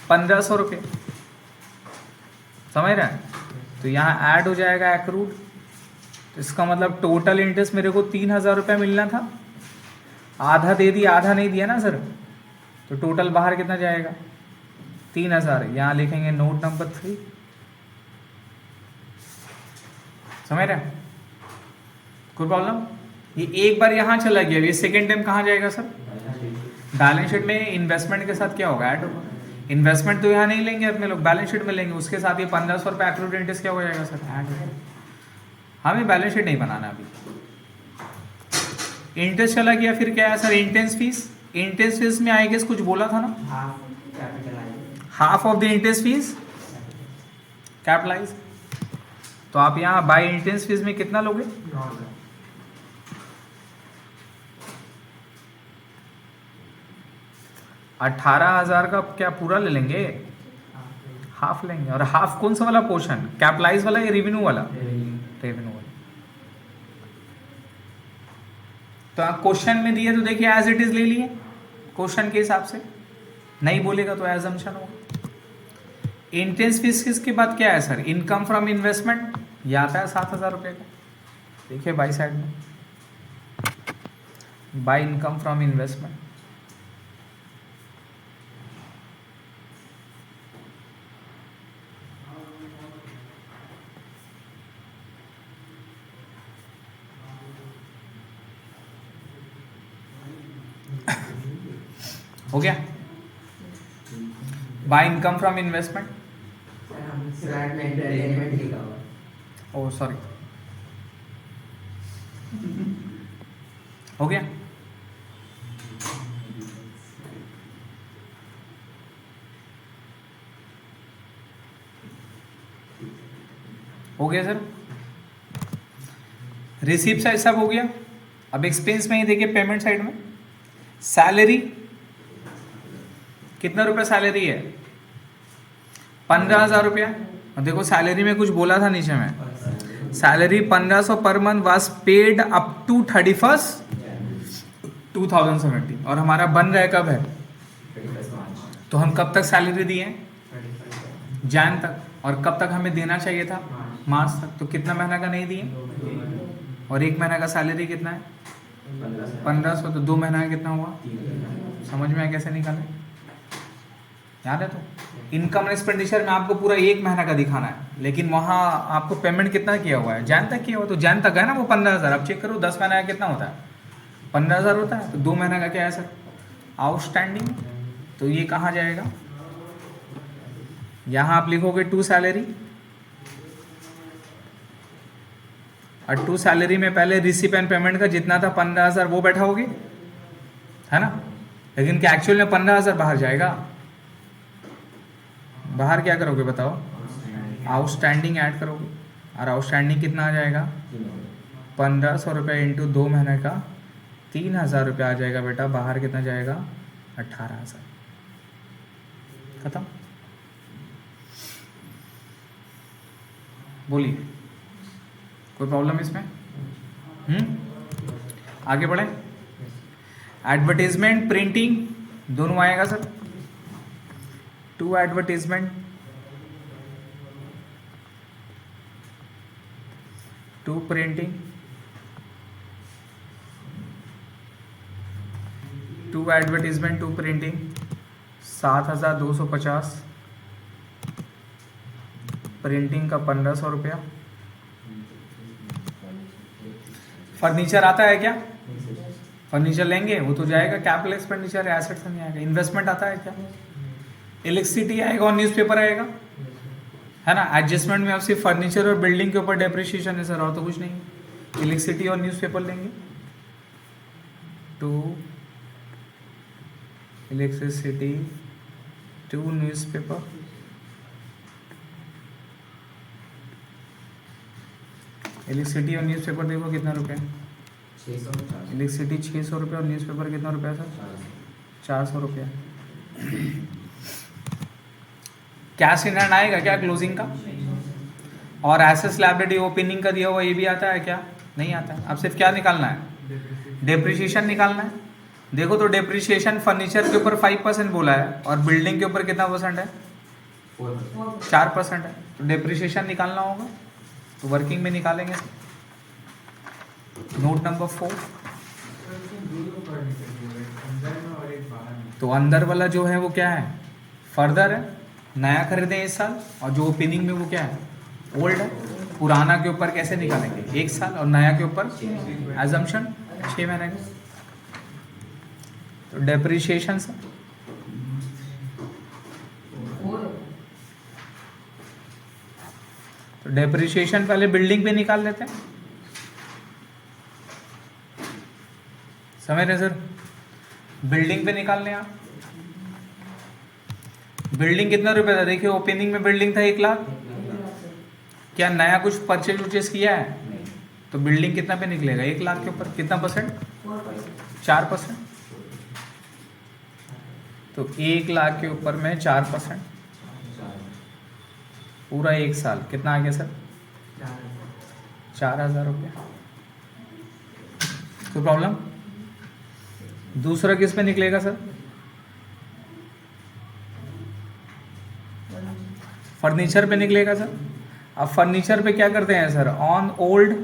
1,500 रुपये, समझ रहे हैं। तो यहाँ ऐड हो जाएगा एक्रूड। तो इसका मतलब टोटल इंटरेस्ट मेरे को 3,000 रुपये मिलना था, आधा दे दिया आधा नहीं दिया ना सर। तो टोटल बाहर कितना जाएगा, 3,000। यहाँ लिखेंगे नोट नंबर 3, समझ रहे हैं, कोई प्रॉब्लम। ये एक बार यहाँ चला गया, ये सेकेंड टाइम कहाँ जाएगा सर, बैलेंस शीट में। इन्वेस्टमेंट के साथ क्या होगा, ऐड होगा। इन्वेस्टमेंट तो यहाँ नहीं लेंगे अपने लोग, बैलेंस शीट में लेंगे, उसके साथ ये 1,500 रुपये एक्रूड इंटरेस्ट क्या हो जाएगा सर, ऐड होगा। हमें बैलेंस शीट नहीं बनाना अभी। इंटरेस्ट चला गया, फिर क्या है sir, interest fees. Interest fees में आई गेस कुछ बोला था ना, half of the interest fees capitalize. तो आप यहाँ बाय इंटरेस्ट फीस में कितना लोगे, 18,000 का क्या पूरा ले लेंगे, हाफ लेंगे। और हाफ कौन सा वाला पोर्शन, कैपिटलाइज वाला या रेवेन्यू वाला, रेवेन्यू वाला। तो आप क्वेश्चन में दिए तो देखिए एज इट इज ले लिए क्वेश्चन के हिसाब से, नहीं बोलेगा तो एजम्पशन होगा। इंटरेस्ट फीस किसके बाद क्या है सर, इनकम फ्रॉम इन्वेस्टमेंट, ये आता है 7,000 रुपये का। देखिए बाई साइड में, बाई इनकम फ्रॉम इन्वेस्टमेंट। हो गया, by income from investment. Oh sorry, हो गया। हो गया सर, रिसीप्ट साइड सब हो गया। अब एक्सपेंस में ही देखिए, पेमेंट साइड में सैलरी कितना रुपया सैलरी है, 15,000 रुपया। और देखो सैलरी में कुछ बोला था नीचे में, salary 1,500 per month was paid up to 31st 2017। और हमारा बन रहा है कब है, तो हम कब तक सैलरी दिए, जैन तक। और कब तक हमें देना चाहिए था, मार्च तक। तो कितना महीना का नहीं दिए, और 1 महीना का सैलरी कितना है, 1,500। तो 2 महीना का कितना हुआ, समझ में आया कैसे निकालें। याद है? तो इनकम एंड एक्सपेंडिचर में आपको पूरा एक महीना का दिखाना है, लेकिन वहाँ आपको पेमेंट कितना किया हुआ है, जैन तक किया हुआ, तो जैन तक है ना वो 15,000। अब चेक करो 10 महीना का कितना होता है, 15,000 होता है। तो 2 महीने का क्या है सर, आउटस्टैंडिंग। तो ये कहाँ जाएगा, यहाँ आप लिखोगे टू सैलरी, और टू सैलरी में पहले रिसीप एंड पेमेंट का जितना था 15,000 वो बैठाओगे, है ना। लेकिन क्या एक्चुअल में 15,000 बाहर जाएगा, बाहर क्या करोगे बताओ, आउटस्टैंडिंग ऐड करोगे, और आउटस्टैंडिंग कितना आ जाएगा, 1,500 रुपये इंटू 2 महीने का 3,000 रुपये आ जाएगा बेटा। बाहर कितना जाएगा, 18,000। खत्म। बोलिए कोई प्रॉब्लम इसमें? आगे बढ़े। एडवर्टीजमेंट प्रिंटिंग दोनों आएगा sir, to advertisement, to printing, to advertisement to printing 7,250, printing का 1,500 रुपया। फर्नीचर आता है क्या, फर्नीचर लेंगे वो तो जाएगा कैपिटल एक्सपेंडिचर, एसेट्स में नहीं आएगा। इन्वेस्टमेंट आता है क्या, इलेक्ट्रिसिटी आएगा और न्यूज़पेपर आएगा, है ना। एडजस्टमेंट में अब सिर्फ फर्नीचर और बिल्डिंग के ऊपर डेप्रिसिएशन है सर, और तो कुछ नहीं। इलेक्ट्रिसिटी और न्यूज़पेपर लेंगे, to electricity to newspaper, electricity और न्यूज़पेपर देखो कितना रुपये, इलेक्ट्रिसिटी 600 रुपये और न्यूज़पेपर कितना रुपया सर, 400 रुपया। कैश इन हैंड आएगा क्या क्लोजिंग का, और एसेट्स लायबिलिटी ओपनिंग का दिया हुआ ये भी आता है क्या, नहीं आता है। अब सिर्फ क्या निकालना है, डेप्रिसिएशन निकालना है। देखो तो डेप्रिसिएशन फर्नीचर के ऊपर 5% बोला है, और बिल्डिंग के ऊपर कितना परसेंट है, 4% है। तो डेप्रिसिएशन निकालना होगा, तो वर्किंग में निकालेंगे। नोट नंबर 4, तो अंदर वाला जो है वो क्या है, फर्दर है, नया खरीदे इस साल, और जो ओपनिंग में वो क्या है, ओल्ड है। पुराना के ऊपर कैसे निकालेंगे, 1 साल, और नया के ऊपर एजम्पशन 6 महीने का। तो डेप्रिसिएशन से तो डेप्रिसिएशन पहले बिल्डिंग पे निकाल लेते हैं, समझ रहे सर। बिल्डिंग पे निकाल लें आप। बिल्डिंग कितना रुपए था, देखिए ओपनिंग में बिल्डिंग था 1 लाख। क्या नया कुछ परचेज उर्चेज किया है, तो बिल्डिंग कितना पे निकलेगा, 1 लाख के ऊपर कितना परसेंट, 4%। तो 1 लाख के ऊपर में 4%, पूरा 1 साल कितना आ गया सर, 4,000 रुपया। कोई प्रॉब्लम? दूसरा किस पे निकलेगा सर, फर्नीचर पे निकलेगा सर। अब फर्नीचर पे क्या करते हैं सर, ऑन ओल्ड,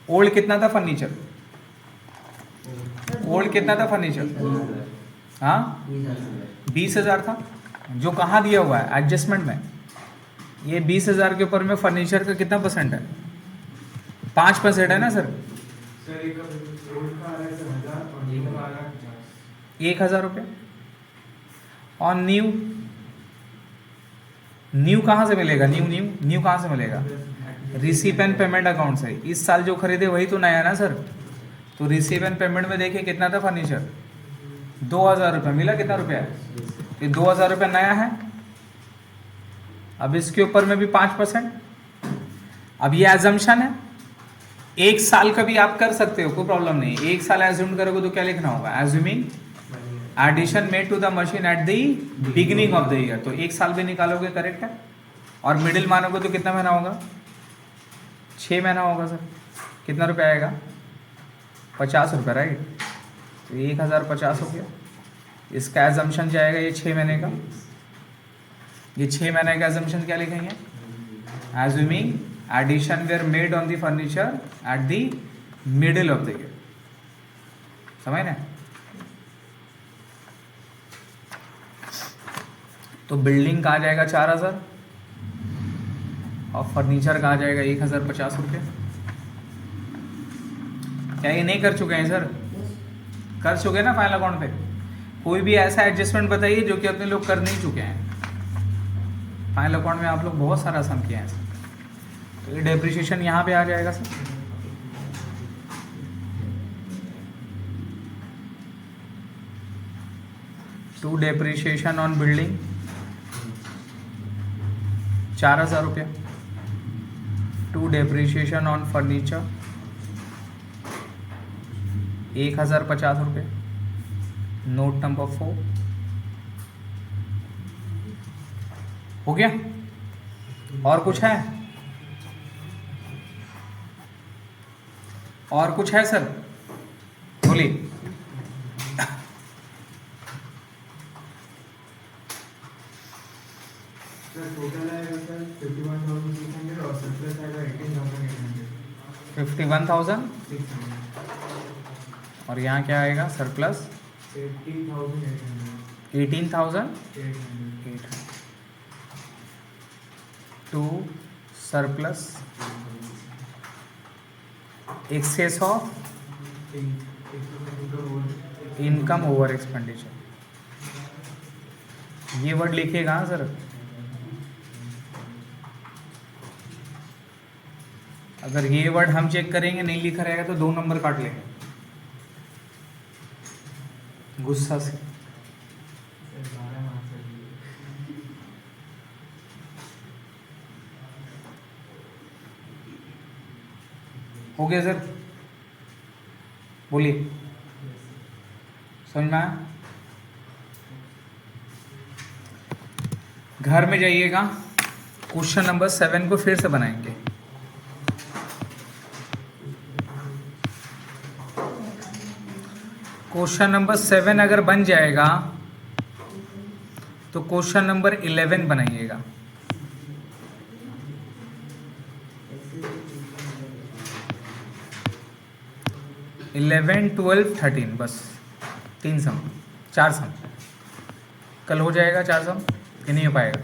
ओल्ड कितना था फर्नीचर, ओल्ड कितना था फर्नीचर, हाँ 20,000 था, जो कहाँ दिया हुआ है एडजस्टमेंट में। ये 20,000 के ऊपर में फर्नीचर का कितना परसेंट है, 5% है ना सर। 1,000 रुपये। और न्यू, न्यू कहाँ से मिलेगा, न्यू कहाँ से मिलेगा, रिसीप एंड पेमेंट अकाउंट से। इस साल जो खरीदे वही तो नया ना सर। तो रिसीप एंड पेमेंट में देखिए कितना था फर्नीचर, 2,000 रुपये मिला। कितना रुपया है, ये 2,000 रुपये नया है। अब इसके ऊपर में भी 5%। अब ये एजम्पशन है, 1 साल का भी आप कर सकते हो, कोई प्रॉब्लम नहीं। 1 साल एज्यूम करोगे तो क्या लिखना होगा, assuming addition made to the machine at the beginning of the year. तो 1 साल भी निकालोगे, करेक्ट है। और मिडिल मानोगे तो कितना महीना होगा, 6 महीना होगा सर। कितना रुपया आएगा, 50 रुपये, राइट। तो 1,050 हो गया। इसका एजम्पशन जाएगा ये 6 महीने का। ये 6 महीने का एजम्पशन क्या लिखेंगे, assuming addition were made on the furniture at the middle of the year. समझ ना। तो बिल्डिंग का आ जाएगा 4000 और फर्नीचर का आ जाएगा 1050 रुपये। क्या ये नहीं कर चुके हैं सर? कर चुके हैं ना फाइनल अकाउंट पे? कोई भी ऐसा एडजस्टमेंट बताइए जो कि अपने लोग कर नहीं चुके हैं। फाइनल अकाउंट में आप लोग बहुत सारा सम किया है सर। तो ये डेप्रिसिएशन यहाँ पे आ जाएगा sir. To depreciation on building 4000 रुपया। टू डेप्रिसिएशन ऑन फर्नीचर 1050 रुपये। नोट नंबर 4 हो गया। और कुछ है? और कुछ है सर? बोलिए। टोटल आएगा सर 51,600 और सरप्लस आएगा 18,800। 51,600 और यहाँ क्या आएगा surplus? 18,800 to surplus excess of income over expenditure. ये वर्ड लिखिएगा हाँ सर। अगर ये वर्ड हम चेक करेंगे नहीं लिखा रहेगा तो 2 नंबर काट लेंगे गुस्सा से। हो गया सर? बोलिए। समझ में आया? घर में जाइएगा, क्वेश्चन नंबर 7 को फिर से बनाएंगे। क्वेश्चन नंबर 7 अगर बन जाएगा तो क्वेश्चन नंबर 11 बनाइएगा। इलेवन 12 13 बस 3 सम 4 सम। कल हो जाएगा 4 सम कि नहीं हो पाएगा?